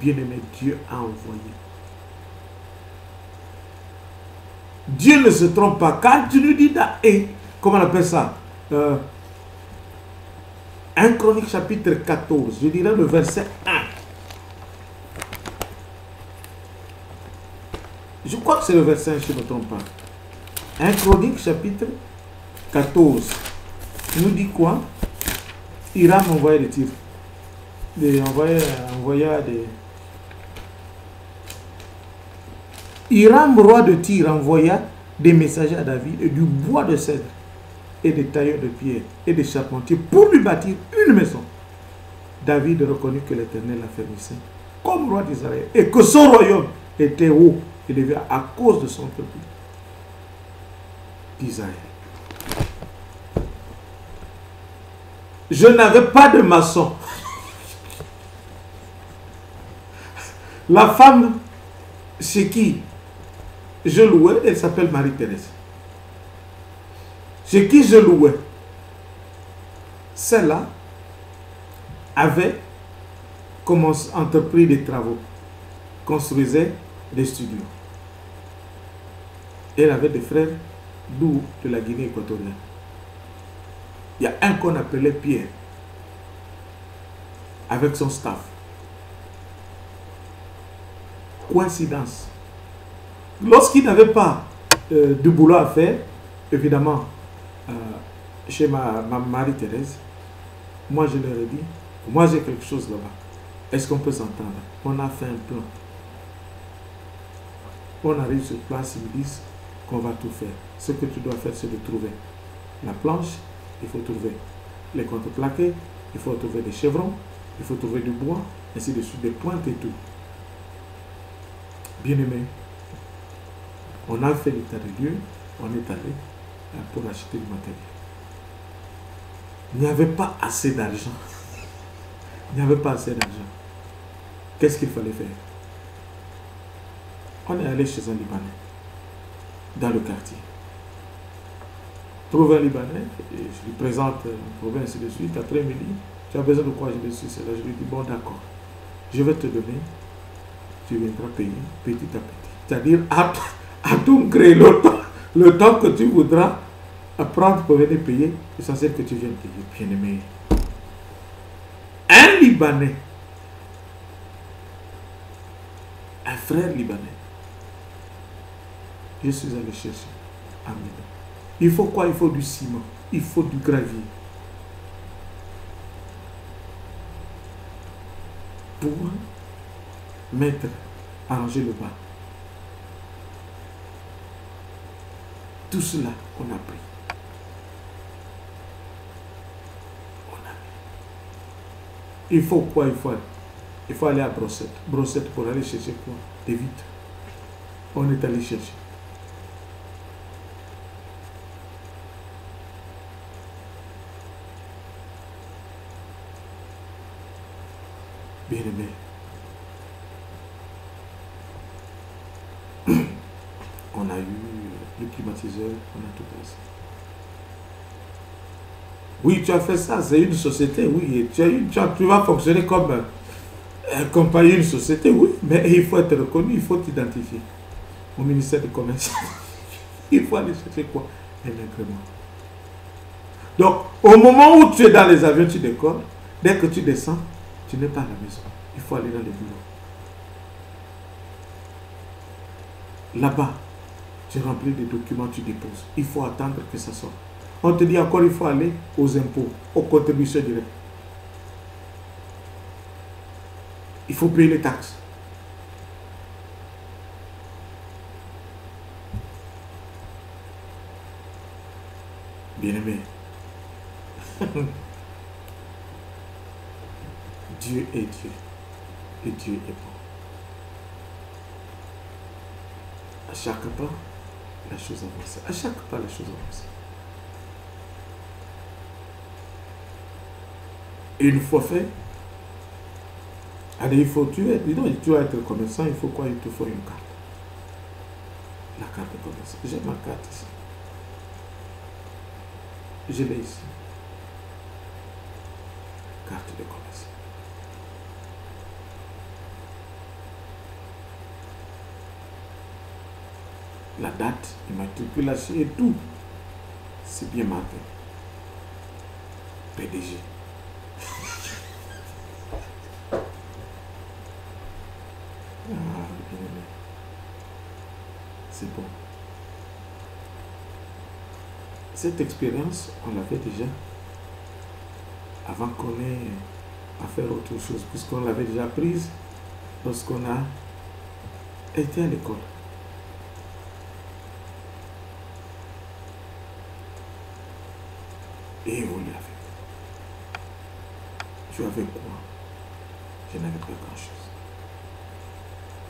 Bien-aimé, Dieu a envoyé. Dieu ne se trompe pas. Quand tu nous dis, et comment on appelle ça? 1 Chronique chapitre 14, je dirais le verset 1. Je crois que c'est le verset 1, je ne me trompe pas. 1 Chronique chapitre 14. Il nous dit quoi? Hiram envoyait des tirs. Hiram, roi de Tyr, envoya des messagers à David et du bois de cèdre et des tailleurs de pierre et des charpentiers pour lui bâtir une maison. David reconnut que l'Éternel l'affermissait comme roi d'Israël et que son royaume était haut et élevé à cause de son peuple d'Israël. Je n'avais pas de maçon. La femme chez qui je louais, elle s'appelle Marie-Thérèse. Chez qui je louais, celle-là avait entrepris des travaux, construisait des studios. Elle avait des frères d'où? De la Guinée équatoriale. Il y a un qu'on appelait Pierre, avec son staff. Coïncidence. Lorsqu'il n'avait pas de boulot à faire, évidemment, chez ma Marie-Thérèse, moi je leur ai dit, moi j'ai quelque chose là-bas. Est-ce qu'on peut s'entendre? On a fait un plan. On arrive sur place, ils me disent qu'on va tout faire. Ce que tu dois faire, c'est de trouver la planche, il faut trouver les contreplaqués, il faut trouver des chevrons, il faut trouver du bois, ainsi de suite, des pointes et tout. Bien aimé, on a fait l'état des lieux, on est allé, pour acheter du matériel. Il n'y avait pas assez d'argent. Il n'y avait pas assez d'argent. Qu'est-ce qu'il fallait faire? On est allé chez un Libanais, dans le quartier. Trouve un Libanais, et je lui présente un problème, ainsi de suite. Après-midi, tu as besoin de quoi? Je lui suis cela. Je lui dis, bon, d'accord, je vais te donner, tu viendras payer petit à petit. C'est-à-dire, à ton gré, le temps que tu voudras prendre pour venir payer, l'essentiel que tu viennes payer, bien aimé. Un Libanais, un frère libanais, je suis allé chercher à Milan. Il faut quoi? Il faut du ciment, il faut du gravier pour mettre, arranger le bas. Tout cela, on a pris. Il faut quoi? Il faut aller à Brossette. Brossette pour aller chercher quoi? Des vitres. On est allé chercher. Bien aimé. On a eu le climatiseur, on a tout passé. Oui, tu as fait ça, c'est une société, oui. Tu vas fonctionner comme compagnie, une société, oui. Mais il faut être reconnu, il faut t'identifier au ministère du Commerce. Il faut aller chercher quoi? Un agrément. Donc, au moment où tu es dans les avions, tu décolles. Dès que tu descends, tu n'es pas à la maison. Il faut aller dans les bureaux. Là-bas, tu remplis des documents, tu déposes. Il faut attendre que ça sorte. On te dit encore, il faut aller aux impôts, aux contributions directes. Il faut payer les taxes. Bien-aimé, Dieu est Dieu et Dieu est bon. À chaque pas, la chose avance. À chaque pas, la chose avance. Et une fois fait, allez, il faut tuer. Dis donc, tu vas être commerçant, il faut quoi? Il te faut une carte. La carte de commerçant. J'ai ma carte ici. Je l'ai ici. Carte de commerçant. La date, immatriculation et tout. C'est bien marqué. PDG. C'est bon. Cette expérience, on l'avait déjà avant qu'on ait à faire autre chose, puisqu'on l'avait déjà prise lorsqu'on a été à l'école. Et évoluer avec. Tu avais quoi? Je n'avais pas grand-chose.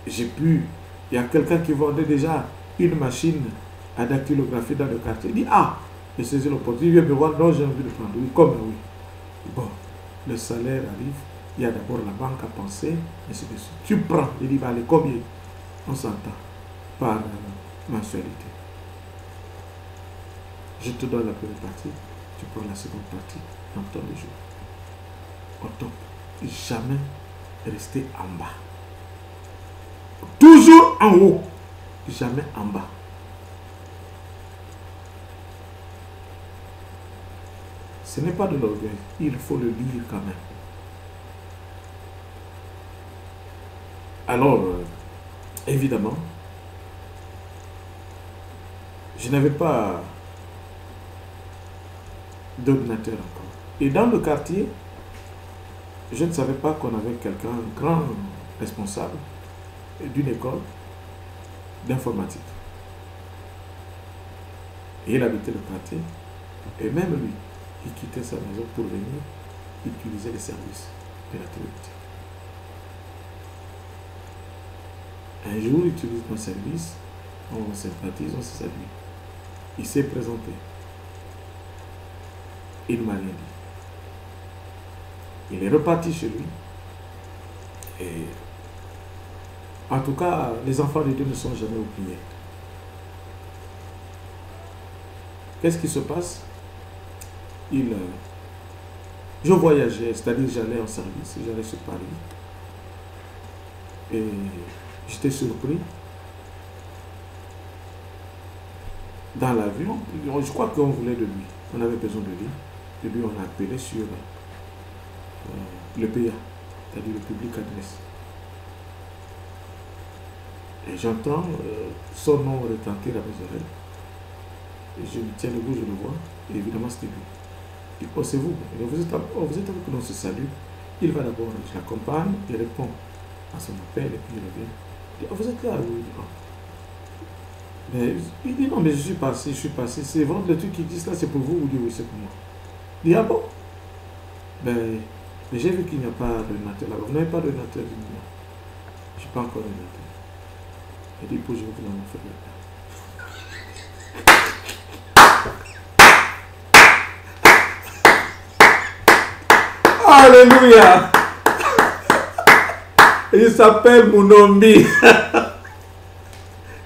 J'ai pu, il y a quelqu'un qui vendait déjà une machine à dactylographie dans le quartier. Il dit, ah, j'ai saisi l'opportunité, il vient me voir, non, j'ai envie de prendre. Oui, comme oui. Bon, le salaire arrive, il y a d'abord la banque à penser, ainsi de suite. Tu prends, il dit, bah, allez, combien? On s'entend par mensualité. Je te donne la première partie, tu prends la seconde partie dans ton de jour. Au top, jamais rester en bas. Toujours en haut, jamais en bas. Ce n'est pas de l'orgueil, il faut le lire quand même. Alors, évidemment, je n'avais pas d'ordinateur encore. Et dans le quartier, je ne savais pas qu'on avait quelqu'un, un grand responsable d'une école d'informatique. Et il habitait le quartier. Et même lui, il quittait sa maison pour venir utiliser les services de la télévision. Un jour, il utilise nos services, on sympathise, on se salue. Il s'est présenté. Il ne m'a rien dit. Il est reparti chez lui. Et en tout cas, les enfants de Dieu ne sont jamais oubliés. Qu'est-ce qui se passe? Je voyageais, c'est-à-dire j'allais en service, j'allais sur Paris. Et j'étais surpris. Dans l'avion, je crois qu'on voulait de lui. On avait besoin de lui. Et lui, on a appelé sur le PA, c'est-à-dire le public adresse. Et j'entends son nom retentir à mes oreilles. Et je me tiens debout, je le vois. Et évidemment, c'était lui. Il dit, oh, c'est vous. Vous êtes avec nous, on se salue. Il va d'abord, je l'accompagne, il répond à son appel, et puis il revient. Il dit, oh, vous êtes là, oui. Oh. Mais, il dit, non, mais je suis passé. C'est vraiment le truc qui dit là, c'est pour vous. Vous dites, oui, c'est pour moi. Il dit, ah bon? Mais j'ai vu qu'il n'y a pas d'ordinateur là-bas. Vous n'avez pas d'ordinateur? Non. Je n'ai pas encore d'ordinateur. Il dit, pour je vais vous en faire là. Alléluia! Il s'appelle Mounombi.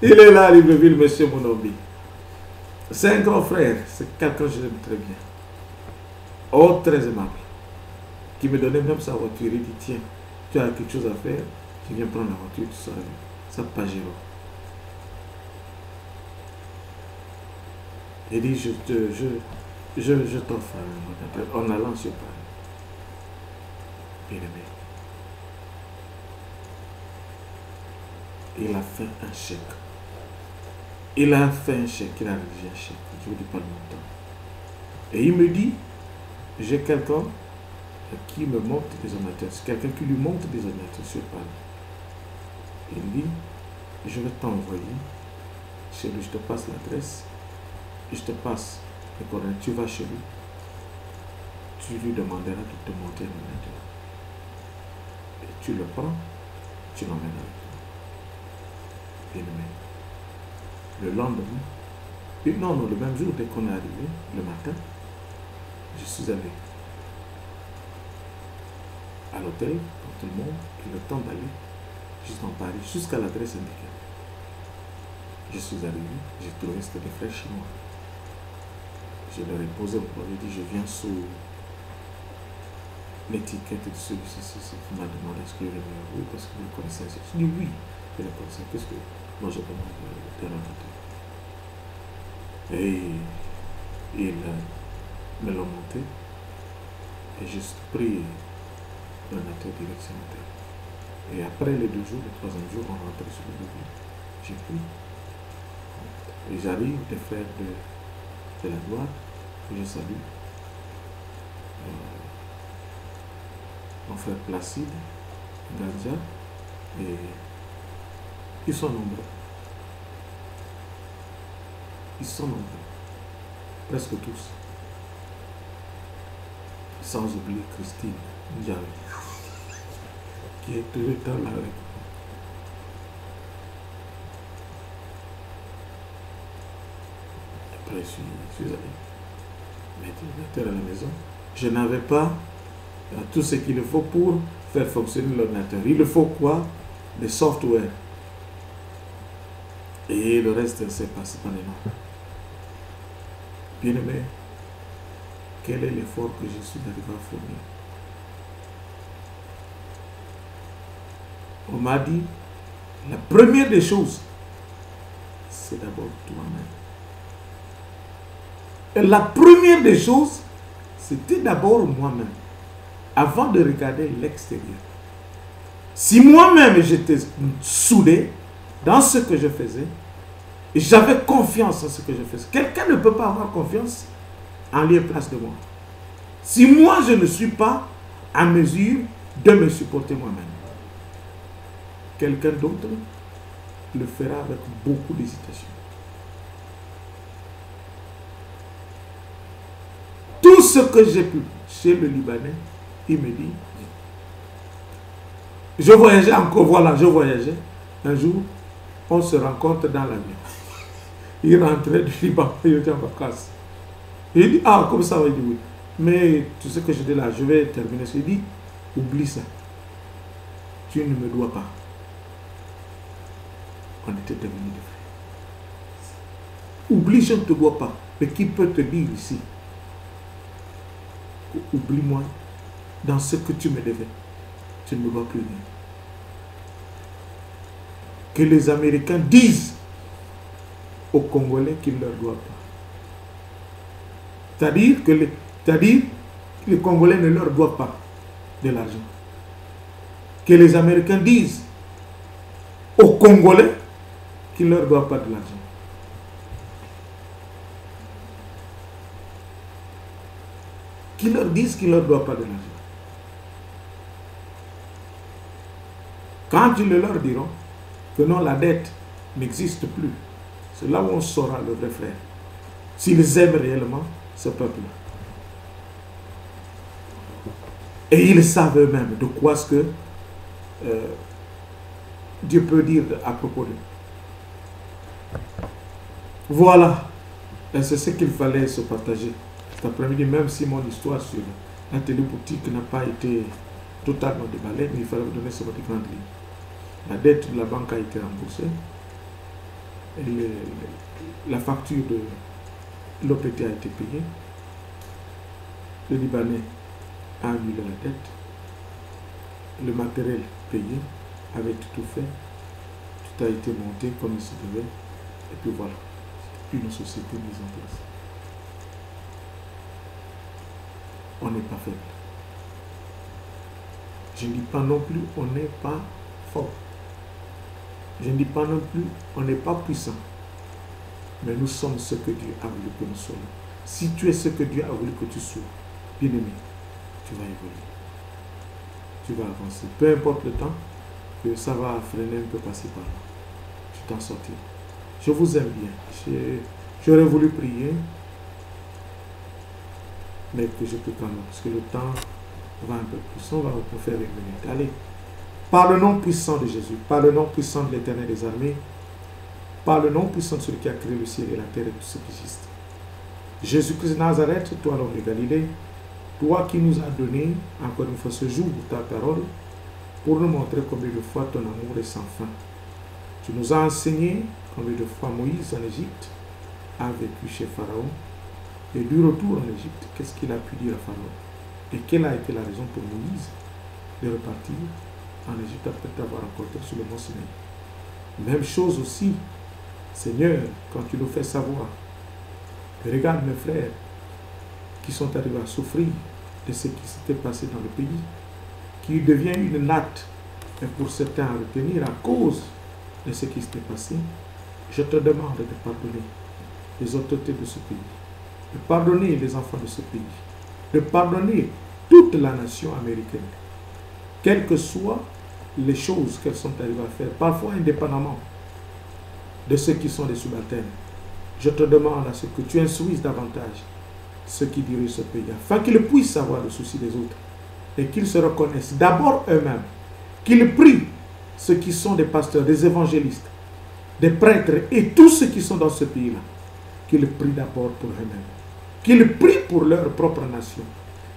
Il est là à Libreville, monsieur Mounombi. C'est un grand frère. C'est quelqu'un que j'aime très bien. Oh, très aimable. Qui me donnait même sa voiture. Il dit, tiens, tu as quelque chose à faire, tu viens prendre la voiture, tu seras ça Pajero. Il dit, je t'offre en allant sur Paris. Bien-aimé. Il a fait un chèque. Il a fait un chèque, il a rédigé un chèque. Je ne vous dis pas le montant. Et il me dit, j'ai quelqu'un qui me montre des ordinateurs. C'est quelqu'un qui lui montre des ordinateurs sur Paris. Il dit, je vais t'envoyer chez lui, je te passe l'adresse, et je te passe les coordonnées. Tu vas chez lui, tu lui demanderas de te monter un ordinateur. Et tu le prends, tu l'emmènes avec toi. Bien-aimé. Le lendemain, non, le même jour, dès qu'on est arrivé, le matin, je suis allé à l'hôtel, pour tout le monde, et le temps d'aller jusqu'en Paris, jusqu'à l'adresse indiquée. Je suis arrivé, j'ai trouvé que c'était des frères chinois. Je leur ai posé au problème, j'ai dit, je viens sous l'étiquette de celui-ci. Il m'a demandé est-ce que je viens oui, parce que vous le connaissez. Je dis oui, je le connaissais. Qu'est-ce que moi je demande de l'ordinateur? Et il me l'a monté et j'ai pris l'ordinateur direction l'hôtel. Et après les 2 jours, le 3e jour, on rentrait sur le bureau. J'ai pris. Et j'arrive des frères de la gloire que je salue. Mon frère Placide, Gandja, et ils sont nombreux. Ils sont nombreux. Presque tous. Sans oublier Christine Ndiaye, qui est toujours dans la règle. Après, je suis allé mettre l'ordinateur à la maison. Je n'avais pas tout ce qu'il faut pour faire fonctionner l'ordinateur. Il faut quoi? Des softwares. Et le reste, c'est passé par les noms. Bien-aimé, quel est l'effort que je suis arrivé à fournir? On m'a dit, la première des choses, c'est d'abord toi-même. Et la première des choses, c'était d'abord moi-même, avant de regarder l'extérieur. Si moi-même j'étais soudé dans ce que je faisais, et j'avais confiance en ce que je faisais, quelqu'un ne peut pas avoir confiance en lieu et place de moi. Si moi je ne suis pas en mesure de me supporter moi-même, quelqu'un d'autre le fera avec beaucoup d'hésitation. Tout ce que j'ai pu chez le Libanais, il me dit, je voyageais encore, voilà, je voyageais. Un jour, on se rencontre dans l'avion. Il rentrait du Liban, il était en vacances. Il dit, ah, comme ça, il dit oui. Mais tu sais que je dis là, je vais terminer. Je dis, oublie ça. Tu ne me dois pas. On était devenus des frères. Oublie, je ne te dois pas. Mais qui peut te dire ici, oublie-moi dans ce que tu me devais. Tu ne me dois plus rien. Que les Américains disent aux Congolais qu'ils ne leur doivent pas. C'est-à-dire que les Congolais ne leur doivent pas de l'argent. Que les Américains disent aux Congolais qu'ils ne leur doivent pas de l'argent. Qu'ils leur disent qu'ils ne leur doivent pas de l'argent. Quand ils le leur diront que non, la dette n'existe plus, c'est là où on saura le vrai frère. S'ils aiment réellement ce peuple-là. Et ils savent eux-mêmes de quoi ce que Dieu peut dire à propos d'eux. Voilà. Et c'est ce qu'il fallait se partager cet après-midi, même si mon histoire sur la téléboutique n'a pas été totalement déballée, mais il fallait vous donner ce petit grand livre. La dette de la banque a été remboursée. Et la facture de l'OPT a été payée. Le Libanais a annulé la dette. Le matériel payé, avec tout fait. Tout a été monté comme il se devait. Et puis voilà. Une société mise en place. On n'est pas faible. Je ne dis pas non plus on n'est pas fort. Je ne dis pas non plus on n'est pas puissant. Mais nous sommes ce que Dieu a voulu que nous soyons. Si tu es ce que Dieu a voulu que tu sois, bien aimé, tu vas évoluer. Tu vas avancer. Peu importe le temps que ça va freiner un peu passer par là. Tu t'en sortiras. Je vous aime bien. J'aurais voulu prier, mais que je peux quand même, parce que le temps va un peu plus. On va faire une minute. Allez. Par le nom puissant de Jésus, par le nom puissant de l'Éternel des armées, par le nom puissant de celui qui a créé le ciel et la terre et tout ce qui existe. Jésus-Christ de Nazareth, toi l'homme de Galilée, toi qui nous as donné encore une fois ce jour ta parole, pour nous montrer combien de fois ton amour est sans fin. Tu nous as enseigné combien de fois Moïse en Égypte a vécu chez Pharaon, et du retour en Égypte, qu'est-ce qu'il a pu dire à Pharaon? Et quelle a été la raison pour Moïse de repartir en Égypte après t'avoir rencontré sur le mont Sinaï? Même chose aussi, Seigneur, quand tu nous fais savoir, regarde mes frères qui sont arrivés à souffrir de ce qui s'était passé dans le pays, qui devient une natte, et pour certains à retenir à cause de ce qui s'était passé. Je te demande de pardonner les autorités de ce pays, de pardonner les enfants de ce pays, de pardonner toute la nation américaine, quelles que soient les choses qu'elles sont arrivées à faire, parfois indépendamment de ceux qui sont des subalternes. Je te demande à ce que tu instruises davantage ceux qui dirigent ce pays, afin qu'ils puissent savoir le souci des autres et qu'ils se reconnaissent d'abord eux-mêmes, qu'ils prient ceux qui sont des pasteurs, des évangélistes, des prêtres et tous ceux qui sont dans ce pays-là, qu'ils prient d'abord pour eux-mêmes, qu'ils prient pour leur propre nation,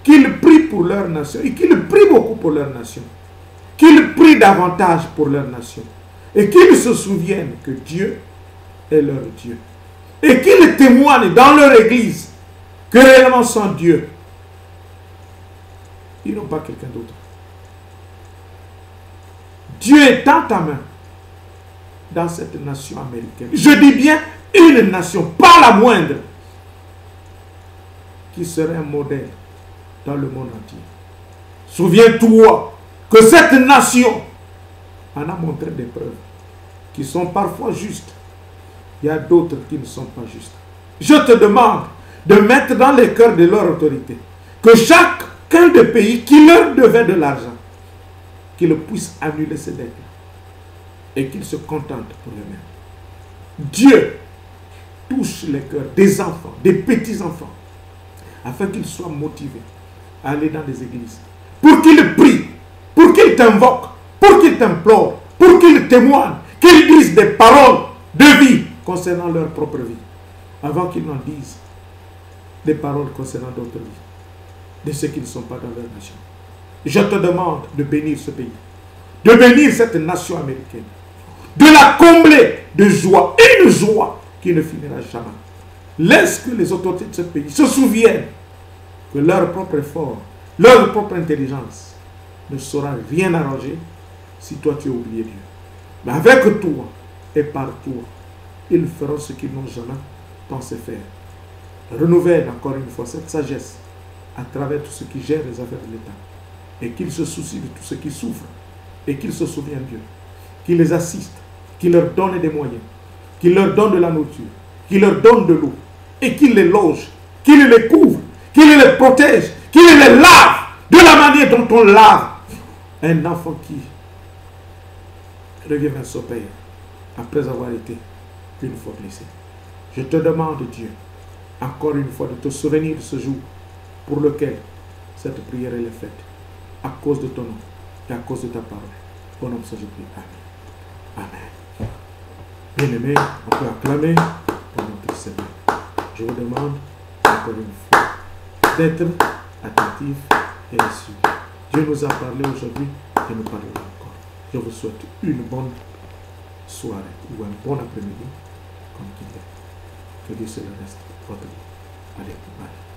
qu'ils prient pour leur nation et qu'ils prient beaucoup pour leur nation, qu'ils prient davantage pour leur nation et qu'ils se souviennent que Dieu est leur Dieu et qu'ils témoignent dans leur église que réellement sans Dieu, ils n'ont pas quelqu'un d'autre. Dieu est dans ta main dans cette nation américaine. Je dis bien une nation, pas la moindre, qui serait un modèle dans le monde entier. Souviens-toi que cette nation en a montré des preuves qui sont parfois justes. Il y a d'autres qui ne sont pas justes. Je te demande de mettre dans les cœurs de leur autorité que chacun des pays qui leur devait de l'argent, qu'ils puissent annuler ces dettes et qu'ils se contentent pour eux-mêmes. Dieu touche les cœurs des enfants, des petits-enfants, afin qu'ils soient motivés à aller dans des églises, pour qu'ils prient, pour qu'ils t'invoquent, pour qu'ils t'implorent, pour qu'ils témoignent, qu'ils disent des paroles de vie concernant leur propre vie, avant qu'ils n'en disent des paroles concernant d'autres vies. de ceux qui ne sont pas dans leur nation. Je te demande de bénir ce pays, de bénir cette nation américaine, de la combler de joie, une joie qui ne finira jamais. Laisse que les autorités de ce pays se souviennent que leur propre effort, leur propre intelligence ne saura rien arranger si toi tu as oublié Dieu. Mais avec toi et par toi, ils feront ce qu'ils n'ont jamais pensé faire. Renouvelle encore une fois cette sagesse à travers tout ce qui gère les affaires de l'État, et qu'ils se soucient de tout ce qui souffre, et qu'ils se souviennent Dieu, qu'ils les assistent, qu'ils leur donne des moyens, qu'ils leur donne de la nourriture, qu'ils leur donne de l'eau, et qu'ils les loge, qu'ils les couvre, qu'ils les protège, qu'ils les lave de la manière dont on lave un enfant qui revient vers son père après avoir été une fois blessé. Je te demande, Dieu, encore une fois, de te souvenir de ce jour pour lequel cette prière est faite, à cause de ton nom et à cause de ta parole. Au nom de Jésus-Christ. Amen. Amen. Bien-aimés, on peut acclamer pour notre Seigneur. Je vous demande encore une fois d'être attentif et de suivre. Dieu nous a parlé aujourd'hui et nous parlera encore. Je vous souhaite une bonne soirée ou un bon après-midi, comme qu'il est. Que Dieu se le reste votre vie. Allez, bye.